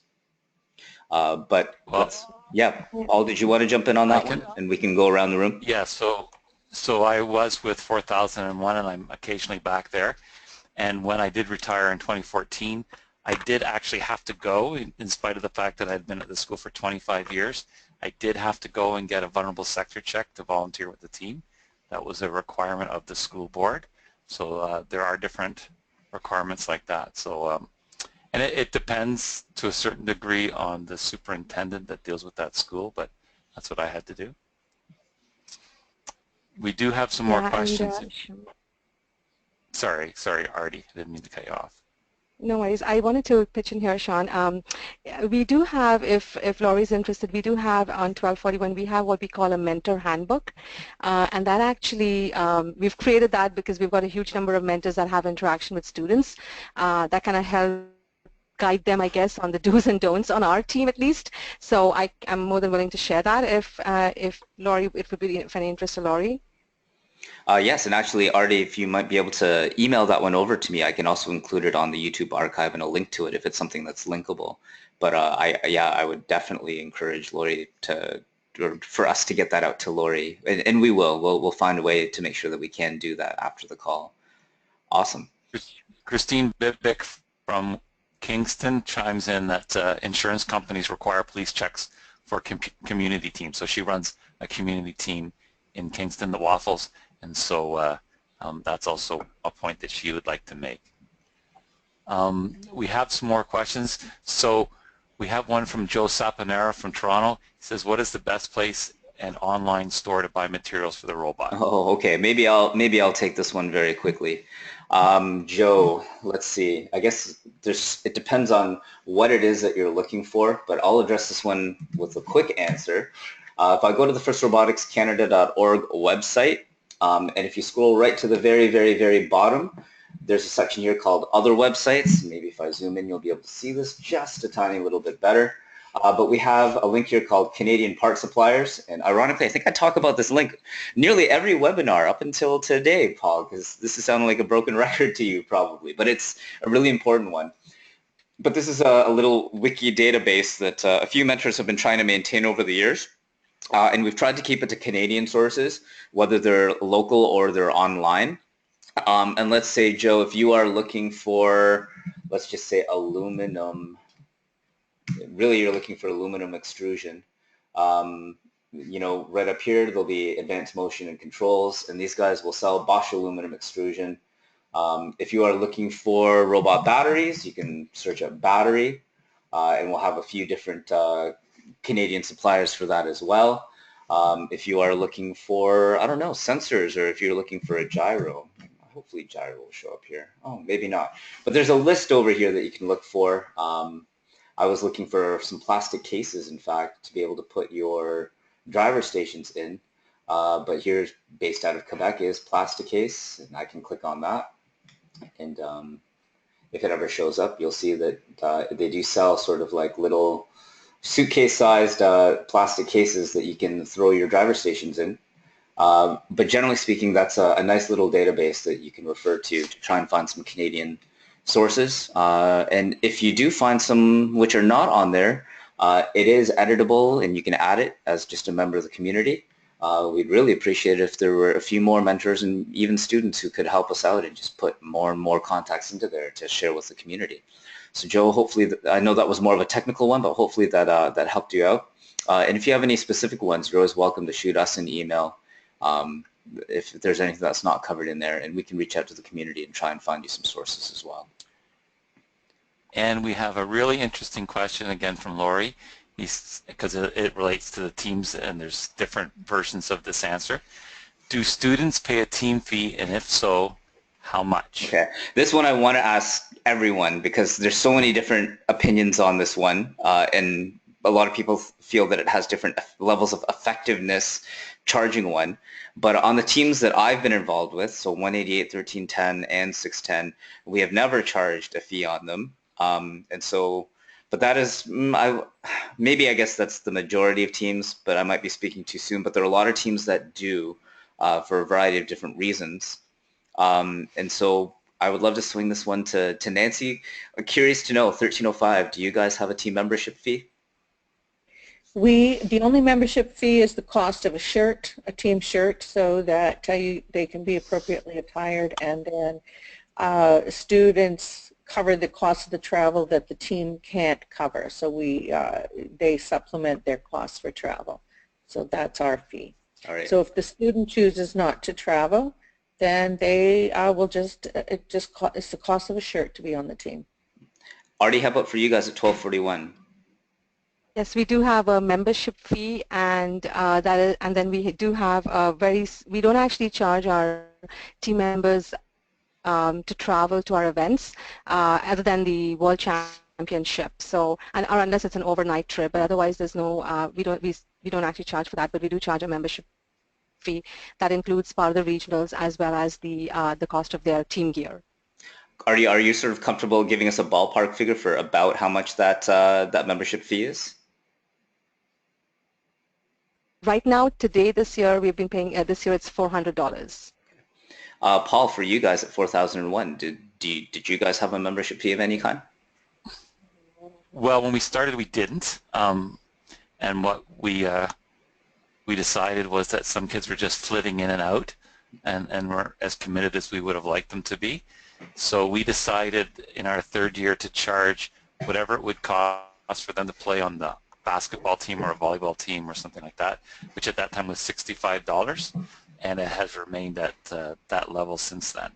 But Well, yeah, Paul, did you want to jump in on that one? And we can go around the room? Yeah, so I was with 4001 and I'm occasionally back there. And when I did retire in 2014, I did actually have to go, in spite of the fact that I'd been at the school for 25 years, I did have to go and get a vulnerable sector check to volunteer with the team. That was a requirement of the school board. So there are different requirements like that. So, and it depends to a certain degree on the superintendent that deals with that school, but that's what I had to do. We do have some more questions. Sorry, Arti, I didn't mean to cut you off. No worries. I wanted to pitch in here, Sean. We do have, if Laurie's interested, we do have on 1241, we have what we call a mentor handbook. And that actually, we've created that because we've got a huge number of mentors that have interaction with students. That kind of help guide them, I guess, on the do's and don'ts on our team at least. So I'm more than willing to share that if Laurie, it would be of any interest to Laurie. Yes, and actually, Arti, if you might be able to email that one over to me, I can also include it on the YouTube archive and a link to it if it's something that's linkable. But I would definitely encourage Laurie for us to get that out to Laurie, and we will. We'll find a way to make sure that we can do that after the call. Awesome. Christine Bibick from Kingston chimes in that insurance companies require police checks for community teams. So she runs a community team in Kingston, the Waffles, and so that's also a point that she would like to make. We have some more questions. So we have one from Joe Saponara from Toronto. He says, what is the best place and online store to buy materials for the robot? Oh, okay. Maybe I'll take this one very quickly. Joe, let's see. I guess it depends on what it is that you're looking for, but I'll address this one with a quick answer. If I go to the firstRoboticsCanada.org website, and if you scroll right to the very, very, very bottom, there's a section here called Other Websites. Maybe if I zoom in, you'll be able to see this just a tiny little bit better. But we have a link here called Canadian Part Suppliers. And ironically, I think I talk about this link nearly every webinar up until today, Paul, because this is sounding like a broken record to you probably, but it's a really important one. But this is a little wiki database that a few mentors have been trying to maintain over the years. And we've tried to keep it to Canadian sources, whether they're local or they're online. And let's say, Joe, if you are looking for, let's just say aluminum, really you're looking for aluminum extrusion. You know, right up here, there'll be advanced motion and controls, and these guys will sell Bosch aluminum extrusion. If you are looking for robot batteries, you can search up battery, and we'll have a few different Canadian suppliers for that as well. If you are looking for, I don't know, sensors, or if you're looking for a gyro, hopefully gyro will show up here. Oh, maybe not. But there's a list over here that you can look for. I was looking for some plastic cases, in fact, to be able to put your driver stations in. But here, based out of Quebec, is Plasticase, and I can click on that. And if it ever shows up, you'll see that they do sell sort of like little suitcase-sized plastic cases that you can throw your driver stations in. But generally speaking, that's a nice little database that you can refer to try and find some Canadian sources. And if you do find some which are not on there, it is editable and you can add it as just a member of the community. We'd really appreciate it if there were a few more mentors and even students who could help us out and just put more and more contacts into there to share with the community. So Joe, hopefully, I know that was more of a technical one, but hopefully that helped you out. And if you have any specific ones, you're always welcome to shoot us an email if there's anything that's not covered in there, and we can reach out to the community and try and find you some sources as well. And we have a really interesting question again from Laurie, because it relates to the teams, and there's different versions of this answer. Do students pay a team fee, and if so, how much? Okay, this one I want to ask everyone because there's so many different opinions on this one, and a lot of people feel that it has different levels of effectiveness charging one. But on the teams that I've been involved with, so 188, 1310, and 610, we have never charged a fee on them. And so, but that is, maybe I guess that's the majority of teams, but I might be speaking too soon. But there are a lot of teams that do for a variety of different reasons. And so I would love to swing this one to Nancy. I'm curious to know, 1305, do you guys have a team membership fee? The only membership fee is the cost of a shirt, a team shirt, so that they can be appropriately attired, and then students cover the cost of the travel that the team can't cover. So they supplement their costs for travel. So that's our fee. All right. So if the student chooses not to travel, then they will it's the cost of a shirt to be on the team. Arti, how about for you guys at 1241? Yes, we do have a membership fee, and and then we do have we don't actually charge our team members to travel to our events other than the World Championship. So, or unless it's an overnight trip, but otherwise there's no, we don't actually charge for that, but we do charge a membership fee that includes part of the regionals as well as the cost of their team gear. Arti, are you sort of comfortable giving us a ballpark figure for about how much that membership fee is? Right now, today, this year, we've been paying, this year it's $400. Paul, for you guys at 4001, did you guys have a membership fee of any kind? Well, when we started, we didn't. And what we decided was that some kids were just flitting in and out and weren't as committed as we would have liked them to be. So we decided in our third year to charge whatever it would cost for them to play on the basketball team or a volleyball team or something like that, which at that time was $65, and it has remained at that level since then.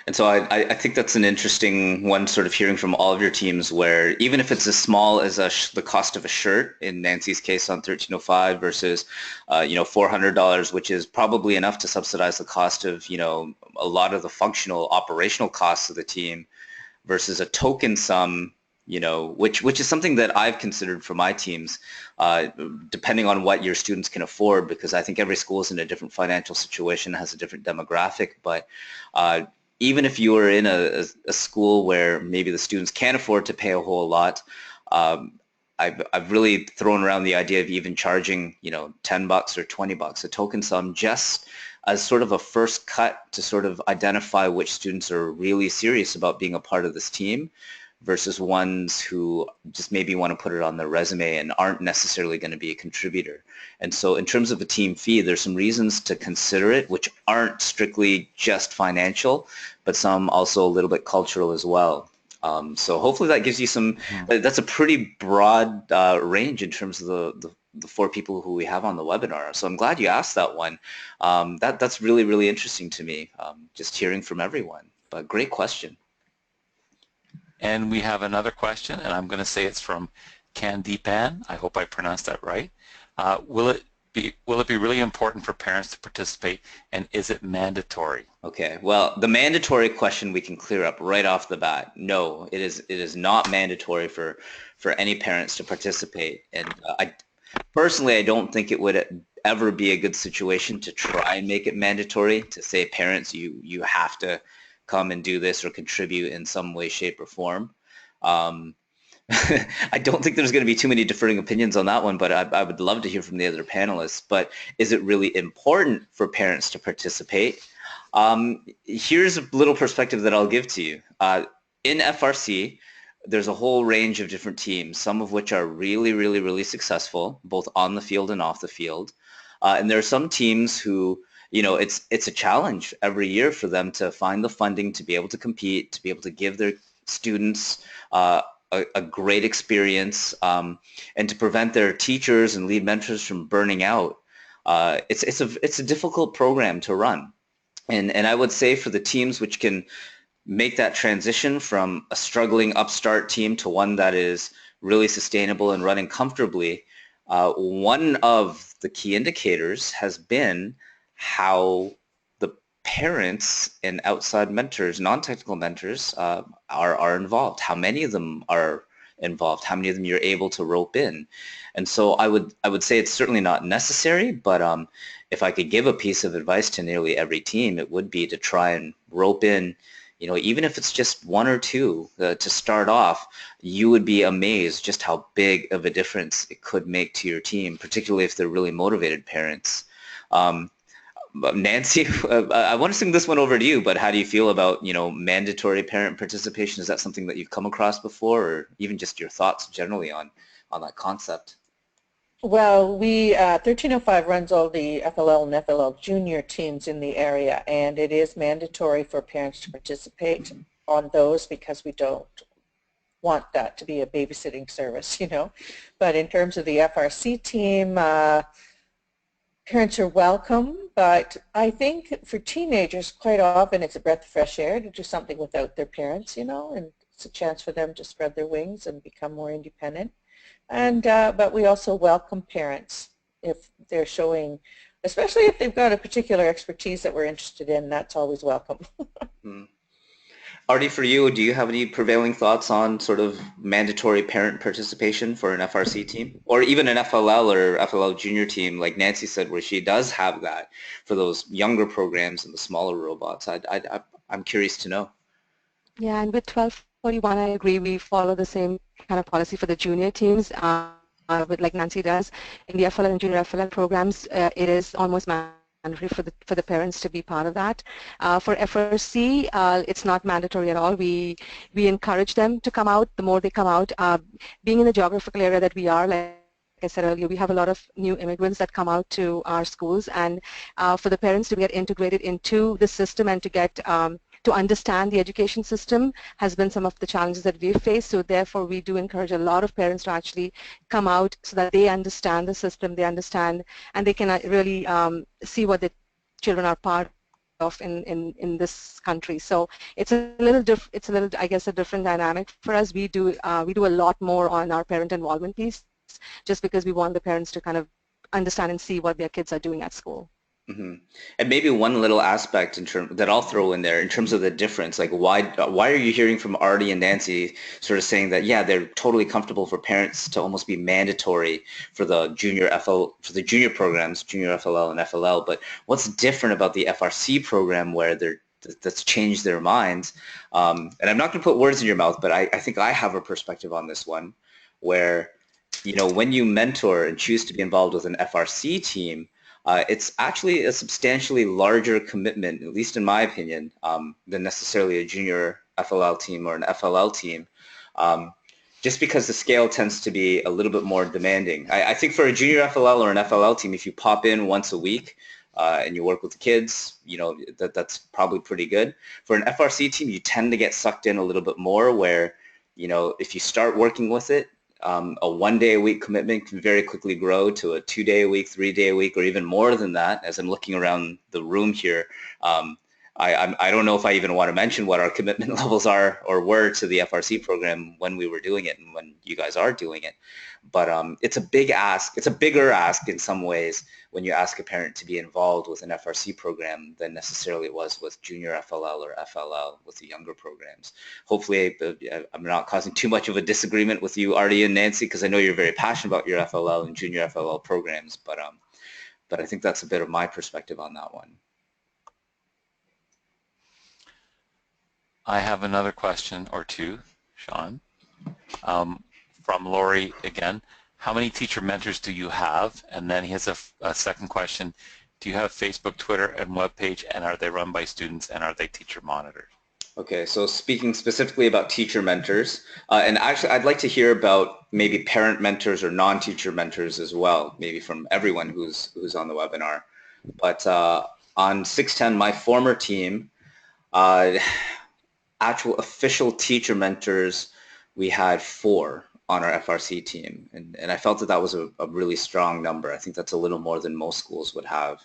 And so I think that's an interesting one, sort of hearing from all of your teams where even if it's as small as the cost of a shirt, in Nancy's case on 1305 versus, $400, which is probably enough to subsidize the cost of, a lot of the functional operational costs of the team versus a token sum, which is something that I've considered for my teams, depending on what your students can afford, because I think every school is in a different financial situation, has a different demographic, but even if you are in a school where maybe the students can't afford to pay a whole lot, I've really thrown around the idea of even charging, $10 or $20 a token sum, just as sort of a first cut to sort of identify which students are really serious about being a part of this team versus ones who just maybe want to put it on their resume and aren't necessarily going to be a contributor. And so in terms of a team fee, there's some reasons to consider it, which aren't strictly just financial, but some also a little bit cultural as well. So hopefully that gives you some, that's a pretty broad range in terms of the four people who we have on the webinar. So I'm glad you asked that one. That's really, really interesting to me, just hearing from everyone. But great question. And we have another question, and I'm going to say it's from Candipan. I hope I pronounced that right. Will it be really important for parents to participate, and is it mandatory? Okay, well, the mandatory question we can clear up right off the bat. No, it is not mandatory for any parents to participate. And personally, I don't think it would ever be a good situation to try and make it mandatory, to say parents, you have to come and do this or contribute in some way, shape, or form. I don't think there's going to be too many differing opinions on that one, but I would love to hear from the other panelists. But is it really important for parents to participate? Here's a little perspective that I'll give to you. In FRC, there's a whole range of different teams, some of which are really, really, really successful, both on the field and off the field. And there are some teams who, you know, it's a challenge every year for them to find the funding to be able to compete, to be able to give their students a great experience, and to prevent their teachers and lead mentors from burning out. It's a difficult program to run. And I would say for the teams which can make that transition from a struggling upstart team to one that is really sustainable and running comfortably, one of the key indicators has been how the parents and outside mentors, non-technical mentors, are involved. How many of them are involved? How many of them you're able to rope in? And so I would say it's certainly not necessary, but if I could give a piece of advice to nearly every team, it would be to try and rope in, you know, even if it's just one or two to start off. You would be amazed just how big of a difference it could make to your team, particularly if they're really motivated parents. Nancy, I want to sing this one over to you, but how do you feel about, you know, mandatory parent participation? Is that something that you've come across before, or even just your thoughts generally on that concept? Well, we 1305 runs all the FLL and FLL junior teams in the area, and it is mandatory for parents to participate on those because we don't want that to be a babysitting service, you know. But in terms of the FRC team, parents are welcome, but I think for teenagers, quite often it's a breath of fresh air to do something without their parents, you know, and it's a chance for them to spread their wings and become more independent. And but we also welcome parents if they're showing, especially if they've got a particular expertise that we're interested in. That's always welcome. Arti, for you, do you have any prevailing thoughts on sort of mandatory parent participation for an FRC team, or even an FLL or FLL junior team, like Nancy said, where she does have that for those younger programs and the smaller robots? I'm curious to know. Yeah, and with 1241, I agree. We follow the same kind of policy for the junior teams, with like Nancy does. In the FLL and junior FLL programs, it is almost mandatory for the parents to be part of that. For FRC, it's not mandatory at all. We encourage them to come out. The more they come out, being in the geographical area that we are, like I said earlier, we have a lot of new immigrants that come out to our schools, and for the parents to get integrated into the system and to get to understand the education system has been some of the challenges that we've faced. So therefore, we do encourage a lot of parents to actually come out so that they understand the system, they understand, and they can really see what the children are part of in this country. So it's a little I guess a different dynamic for us. We do a lot more on our parent involvement piece, just because we want the parents to kind of understand and see what their kids are doing at school. Mm-hmm. And maybe one little aspect that I'll throw in there in terms of the difference, like why are you hearing from Arti and Nancy sort of saying that, yeah, they're totally comfortable for parents to almost be mandatory for the junior programs, junior FLL and FLL, but what's different about the FRC program where that's changed their minds? And I'm not going to put words in your mouth, but I think I have a perspective on this one where, you know, when you mentor and choose to be involved with an FRC team, it's actually a substantially larger commitment, at least in my opinion, than necessarily a junior FLL team or an FLL team, just because the scale tends to be a little bit more demanding. I think for a junior FLL or an FLL team, if you pop in once a week and you work with the kids, you know, that's probably pretty good. For an FRC team, you tend to get sucked in a little bit more where, you know, if you start working with it, a 1 day a week commitment can very quickly grow to a 2 day a week, 3 day a week, or even more than that. As I'm looking around the room here, I don't know if I even want to mention what our commitment levels are or were to the FRC program when we were doing it and when you guys are doing it. But it's a big ask. It's a bigger ask in some ways when you ask a parent to be involved with an FRC program than necessarily it was with junior FLL or FLL with the younger programs. Hopefully I'm not causing too much of a disagreement with you, Arti and Nancy, because I know you're very passionate about your FLL and junior FLL programs, but I think that's a bit of my perspective on that one. I have another question or two, Sean. from Lori again. How many teacher mentors do you have? And then he has a second question. Do you have Facebook, Twitter, and web page, and are they run by students, and are they teacher monitored? Okay, so speaking specifically about teacher mentors, and actually I'd like to hear about maybe parent mentors or non-teacher mentors as well, maybe from everyone who's on the webinar. But on 610, my former team, actual official teacher mentors, we had 4 on our FRC team, and I felt that that was a really strong number. I think that's a little more than most schools would have.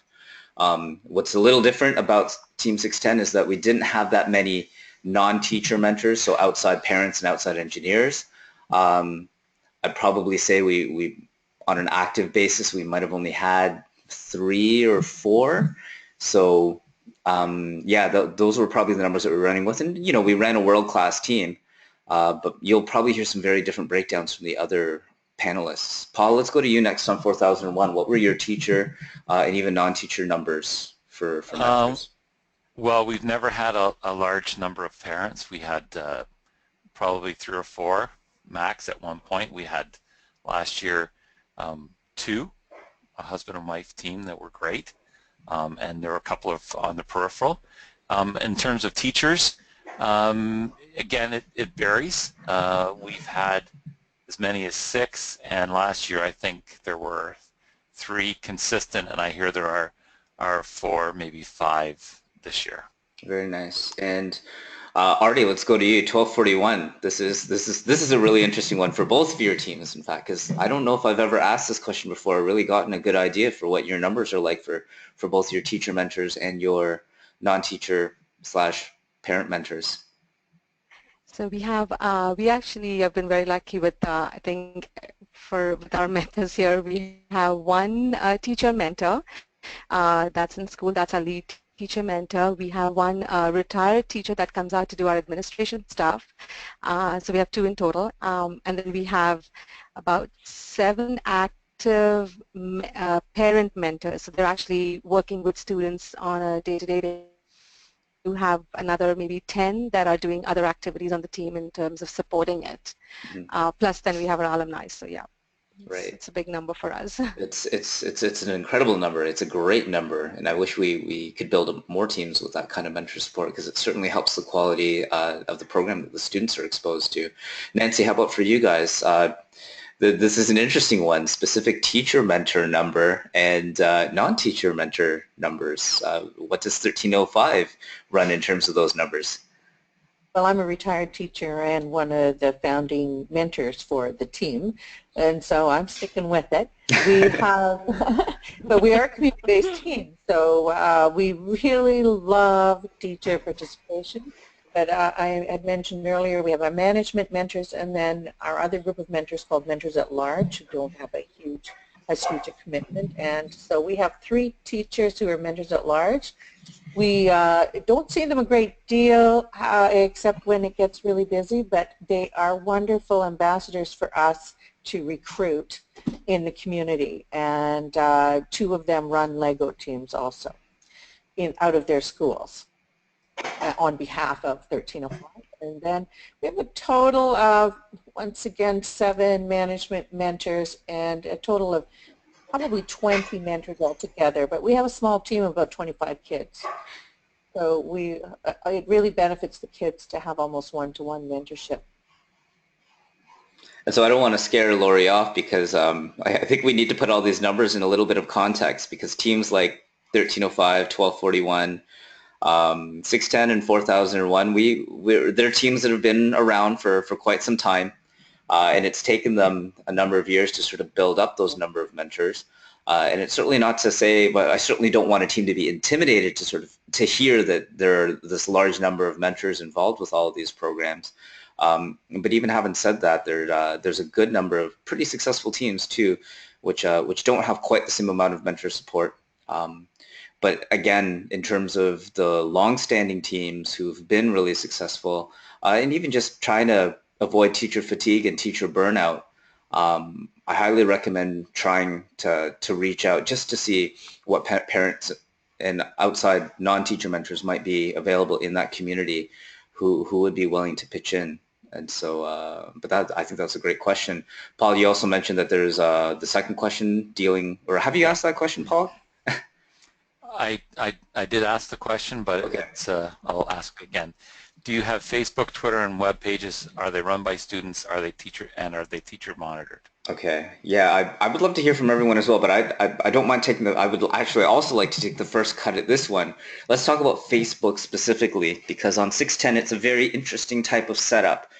What's a little different about Team 610 is that we didn't have that many non-teacher mentors, so outside parents and outside engineers. I'd probably say we on an active basis, we might have only had 3 or 4. So yeah, those were probably the numbers that we were running with. And, you know, we ran a world-class team, but you'll probably hear some very different breakdowns from the other panelists. Paul, let's go to you next on 4001. What were your teacher and even non-teacher numbers for mentors? Well, we've never had a large number of parents. We had probably 3 or 4 max at one point. We had last year 2, a husband and wife team that were great, and there were a couple of on the peripheral. In terms of teachers, again, it varies. We've had as many as 6, and last year I think there were 3 consistent, and I hear there are 4, maybe 5 this year. Very nice. And Arti, let's go to you. 1241. This is a really interesting one for both of your teams, in fact, because I don't know if I've ever asked this question before or really gotten a good idea for what your numbers are like for both your teacher mentors and your non-teacher / parent mentors. So we actually have been very lucky with, I think, with our mentors here, we have 1 teacher mentor that's in school, that's our lead teacher mentor. We have 1 retired teacher that comes out to do our administration stuff. So we have 2 in total. And then we have about 7 active parent mentors. So they're actually working with students on a day-to-day basis. We have another maybe 10 that are doing other activities on the team in terms of supporting it. Mm-hmm. Plus then we have our alumni, so yeah. Right. It's a big number for us. It's an incredible number. It's a great number, and I wish we could build more teams with that kind of mentor support, because it certainly helps the quality of the program that the students are exposed to. Nancy, how about for you guys? This is an interesting one, specific teacher mentor number and non-teacher mentor numbers. What does 1305 run in terms of those numbers? Well, I'm a retired teacher and one of the founding mentors for the team, and so I'm sticking with it. We have, but we are a community-based team, so we really love teacher participation. But I had mentioned earlier, we have our management mentors and then our other group of mentors called Mentors at Large, who don't have as huge a commitment. And so we have 3 teachers who are Mentors at Large. We don't see them a great deal except when it gets really busy, but they are wonderful ambassadors for us to recruit in the community. And 2 of them run Lego teams also out of their schools on behalf of 1305. And then we have a total of, once again, 7 management mentors and a total of probably 20 mentors altogether, but we have a small team of about 25 kids. So it really benefits the kids to have almost one-to-one mentorship. And so I don't want to scare Lori off, because I think we need to put all these numbers in a little bit of context, because teams like 1305, 1241, 610 and 4001, they're teams that have been around for quite some time, and it's taken them a number of years to sort of build up those number of mentors. And it's certainly not to say, but I certainly don't want a team to be intimidated to hear that there are this large number of mentors involved with all of these programs. But even having said that, there's a good number of pretty successful teams too, which don't have quite the same amount of mentor support. But again, in terms of the long-standing teams who've been really successful, and even just trying to avoid teacher fatigue and teacher burnout, I highly recommend trying to reach out just to see what parents and outside non-teacher mentors might be available in that community who would be willing to pitch in And so, but that, I think that's a great question. Paul, you also mentioned that there's the second question dealing, or have you asked that question, Paul? I did ask the question, but Okay. it's I'll ask again. Do you have Facebook, Twitter, and web pages? Are they run by students? Are they teacher monitored? Okay. Yeah, I would love to hear from everyone as well, but I don't mind taking I would actually also like to take the first cut at this one. Let's talk about Facebook specifically, because on 610 it's a very interesting type of setup.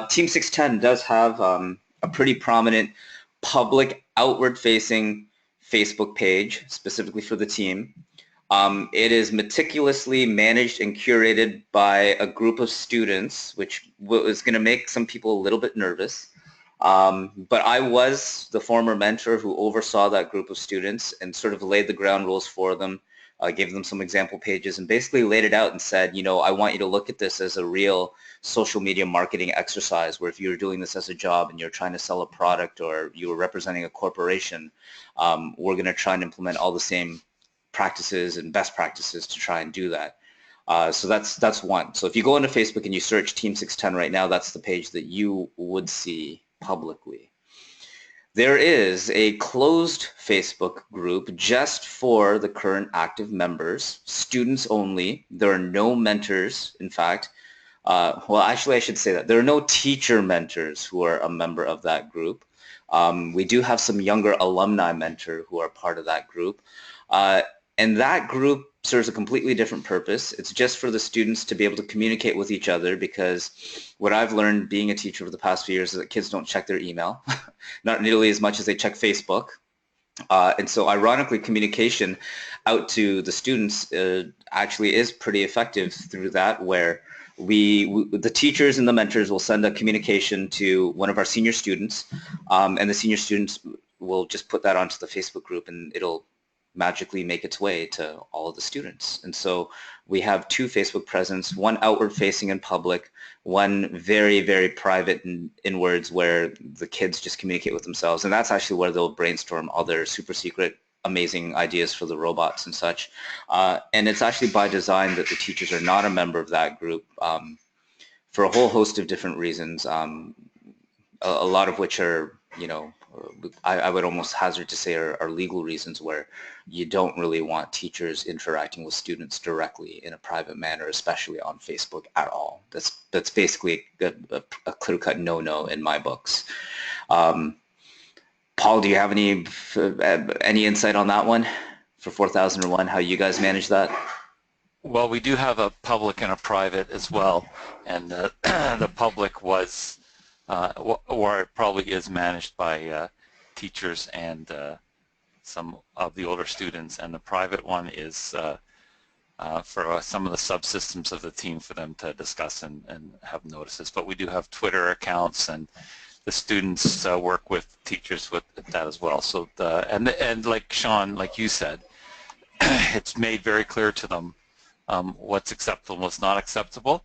Team 610 does have a pretty prominent public outward-facing Facebook page specifically for the team. It is meticulously managed and curated by a group of students, which is going to make some people a little bit nervous. But I was the former mentor who oversaw that group of students and sort of laid the ground rules for them, gave them some example pages, and basically laid it out and said, you know, I want you to look at this as a real social media marketing exercise, where if you're doing this as a job and you're trying to sell a product or you're representing a corporation, we're going to try and implement all the same practices and best practices to try and do that. So that's one. So if you go into Facebook and you search Team 610 right now, that's the page that you would see publicly. There is a closed Facebook group just for the current active members, students only. There are no mentors, in fact. Well, actually, I should say that. There are no teacher mentors who are a member of that group. We do have some younger alumni mentor who are part of that group. And that group serves a completely different purpose. It's just for the students to be able to communicate with each other, because what I've learned being a teacher over the past few years is that kids don't check their email, not nearly as much as they check Facebook. And so ironically, communication out to the students actually is pretty effective through that, where the teachers and the mentors will send a communication to one of our senior students, and the senior students will just put that onto the Facebook group, and it'll magically make its way to all of the students. And so we have two Facebook presence, one outward facing in public, one very, very private and inwards, where the kids just communicate with themselves. And that's actually where they'll brainstorm all their super secret amazing ideas for the robots and such. And it's actually by design that the teachers are not a member of that group for a whole host of different reasons, a lot of which are, you know, I would almost hazard to say are legal reasons, where you don't really want teachers interacting with students directly in a private manner, especially on Facebook at all. That's basically a clear-cut no-no in my books. Paul, do you have any insight on that one for 4001, how you guys manage that? Well, we do have a public and a private as well, and the public was, or it probably is, managed by teachers and some of the older students, and the private one is for some of the subsystems of the team for them to discuss and have notices. But we do have Twitter accounts, and the students work with teachers with that as well. So and like Sean, like you said, it's made very clear to them what's acceptable and what's not acceptable,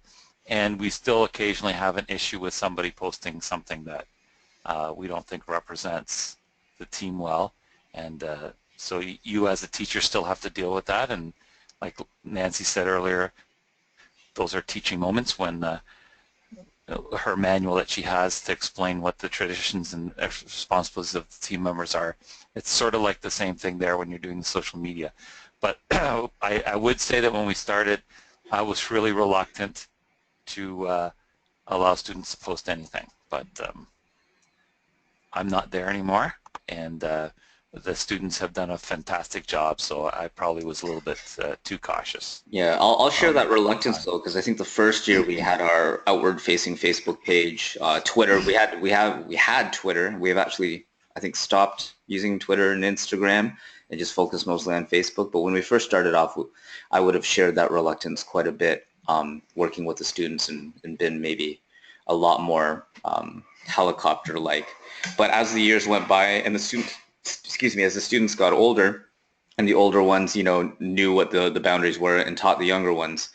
and we still occasionally have an issue with somebody posting something that we don't think represents the team well, and so you as a teacher still have to deal with that. And like Nancy said earlier, those are teaching moments when her manual that she has to explain what the traditions and responsibilities of the team members are, it's sort of like the same thing there when you're doing the social media. But I would say that when we started, I was really reluctant to allow students to post anything, but I'm not there anymore, and the students have done a fantastic job, so I probably was a little bit too cautious. Yeah, I'll share that reluctance though, because I think the first year we had our outward-facing Facebook page, Twitter. We had Twitter. We have actually, I think, stopped using Twitter and Instagram and just focused mostly on Facebook. But when we first started off, I would have shared that reluctance quite a bit, working with the students, and been maybe a lot more helicopter-like. But as the years went by and the students, as the students got older, and the older ones, you know, knew what the boundaries were and taught the younger ones,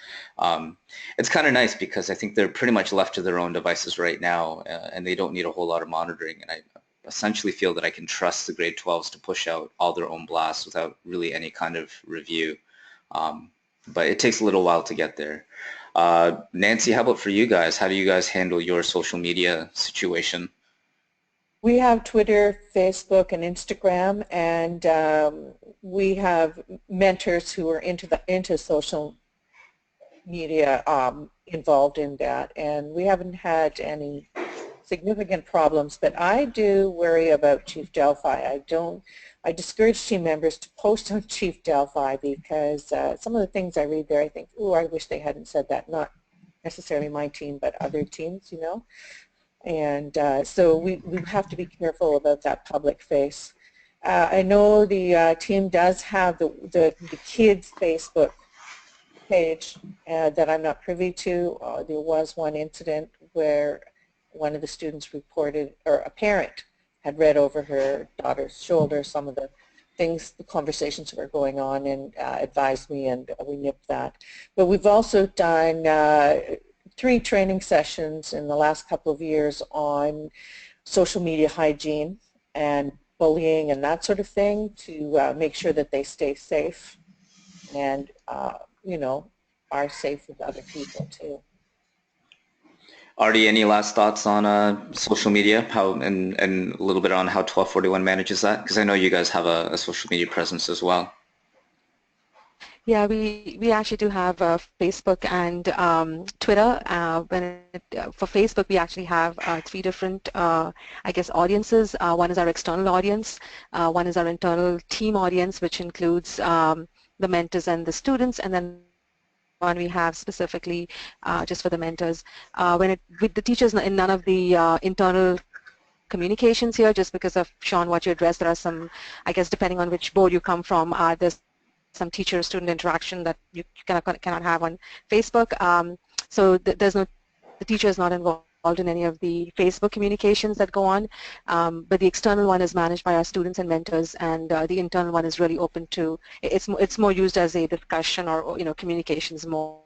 it's kind of nice, because I think they're pretty much left to their own devices right now, and they don't need a whole lot of monitoring. And I essentially feel that I can trust the grade 12s to push out all their own blasts without really any kind of review. But it takes a little while to get there. Nancy, how about for you guys? How do you guys handle your social media situation? We have Twitter, Facebook, and Instagram, and we have mentors who are into social media involved in that, and we haven't had any significant problems, but I do worry about Chief Delphi. I discourage team members to post on Chief Delphi because some of the things I read there, I think, oh, I wish they hadn't said that. Not necessarily my team, but other teams, you know. And so we have to be careful about that public face. I know the team does have the kids' Facebook page that I'm not privy to. There was one incident where one of the students reported, or a parent had read over her daughter's shoulder some of the things, the conversations that were going on, and advised me, and we nipped that. But we've also done 3 training sessions in the last couple of years on social media hygiene and bullying and that sort of thing to make sure that they stay safe and, you know, are safe with other people too. Arti, any last thoughts on social media, how and a little bit on how 1241 manages that? Because I know you guys have a social media presence as well. Yeah, we actually do have Facebook and Twitter. For Facebook, we actually have 3 different, I guess, audiences. One is our external audience. One is our internal team audience, which includes the mentors and the students, and then one we have specifically just for the mentors. With the teachers, in none of the internal communications here, just because of, Sean, what you addressed, there are some, I guess, depending on which board you come from, there's some teacher-student interaction that you cannot have on Facebook. So there's no, the teacher is not involved in any of the Facebook communications that go on, but the external one is managed by our students and mentors, and the internal one is really open to, it's more used as a discussion or, you know, communications more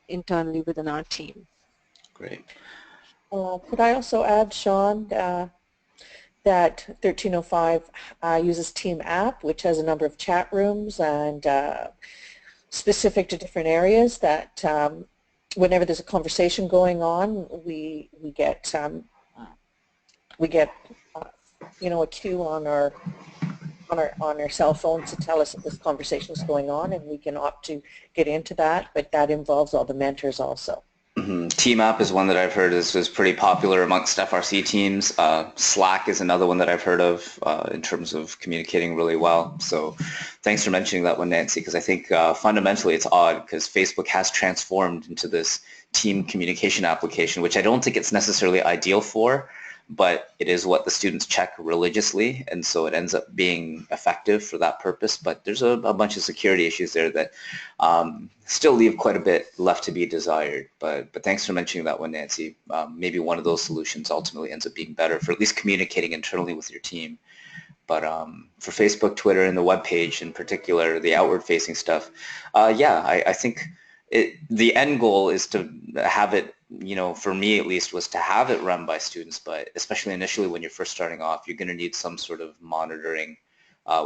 internally within our team. Great. Could I also add, Sean, that 1305 uses Team App, which has a number of chat rooms and specific to different areas that whenever there's a conversation going on, we get you know, a cue on our cell phones to tell us that this conversation is going on, and we can opt to get into that, but that involves all the mentors also. Mm-hmm. Team App is one that I've heard is pretty popular amongst FRC teams. Slack is another one that I've heard of in terms of communicating really well. So thanks for mentioning that one, Nancy, because I think fundamentally it's odd because Facebook has transformed into this team communication application, which I don't think it's necessarily ideal for, but it is what the students check religiously, and so it ends up being effective for that purpose. But there's a bunch of security issues there that still leave quite a bit left to be desired. But thanks for mentioning that one, Nancy. Maybe one of those solutions ultimately ends up being better for at least communicating internally with your team. But for Facebook, Twitter, and the web page in particular, the outward-facing stuff, yeah, I think the end goal is to have it, you know, for me at least, was to have it run by students, but especially initially when you're first starting off, you're going to need some sort of monitoring,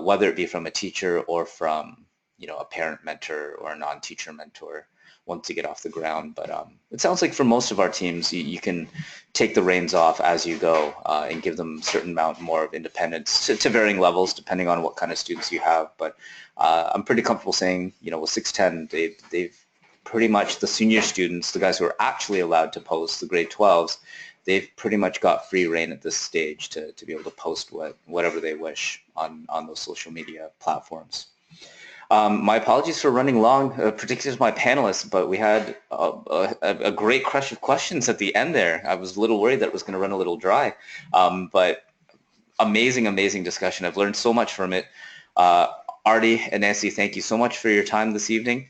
whether it be from a teacher or from, you know, a parent mentor or a non-teacher mentor once you get off the ground. But it sounds like for most of our teams, you can take the reins off as you go and give them a certain amount more of independence to varying levels depending on what kind of students you have. But I'm pretty comfortable saying, you know, with 610, they've pretty much, the senior students, the guys who are actually allowed to post, the grade 12s, they've pretty much got free reign at this stage to be able to post whatever they wish on those social media platforms. My apologies for running long, particularly to my panelists, but we had a great crush of questions at the end there. I was a little worried that it was going to run a little dry, but amazing discussion. I've learned so much from it. Arti and Nancy, thank you so much for your time this evening.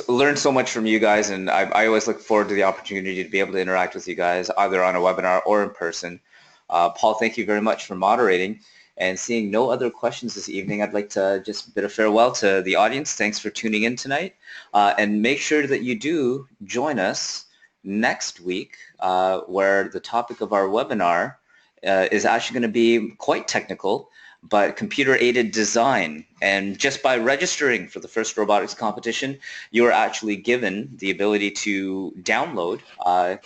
Learned so much from you guys, and I always look forward to the opportunity to be able to interact with you guys either on a webinar or in person. Paul, thank you very much for moderating. And seeing no other questions this evening, I'd like to just bid a farewell to the audience. Thanks for tuning in tonight. And make sure that you do join us next week, where the topic of our webinar is actually going to be quite technical, but computer-aided design. And just by registering for the first robotics competition, you are actually given the ability to download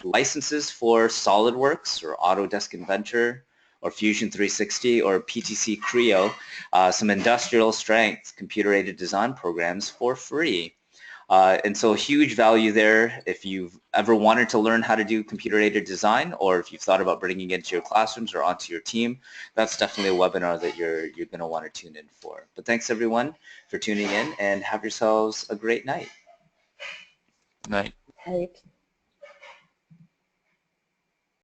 licenses for SolidWorks or Autodesk Inventor or Fusion 360 or PTC Creo, some industrial strength computer-aided design programs for free. And so huge value there if you've ever wanted to learn how to do computer-aided design, or if you've thought about bringing it into your classrooms or onto your team. That's definitely a webinar that you're going to want to tune in for. But thanks everyone for tuning in, and have yourselves a great night. Night. Right.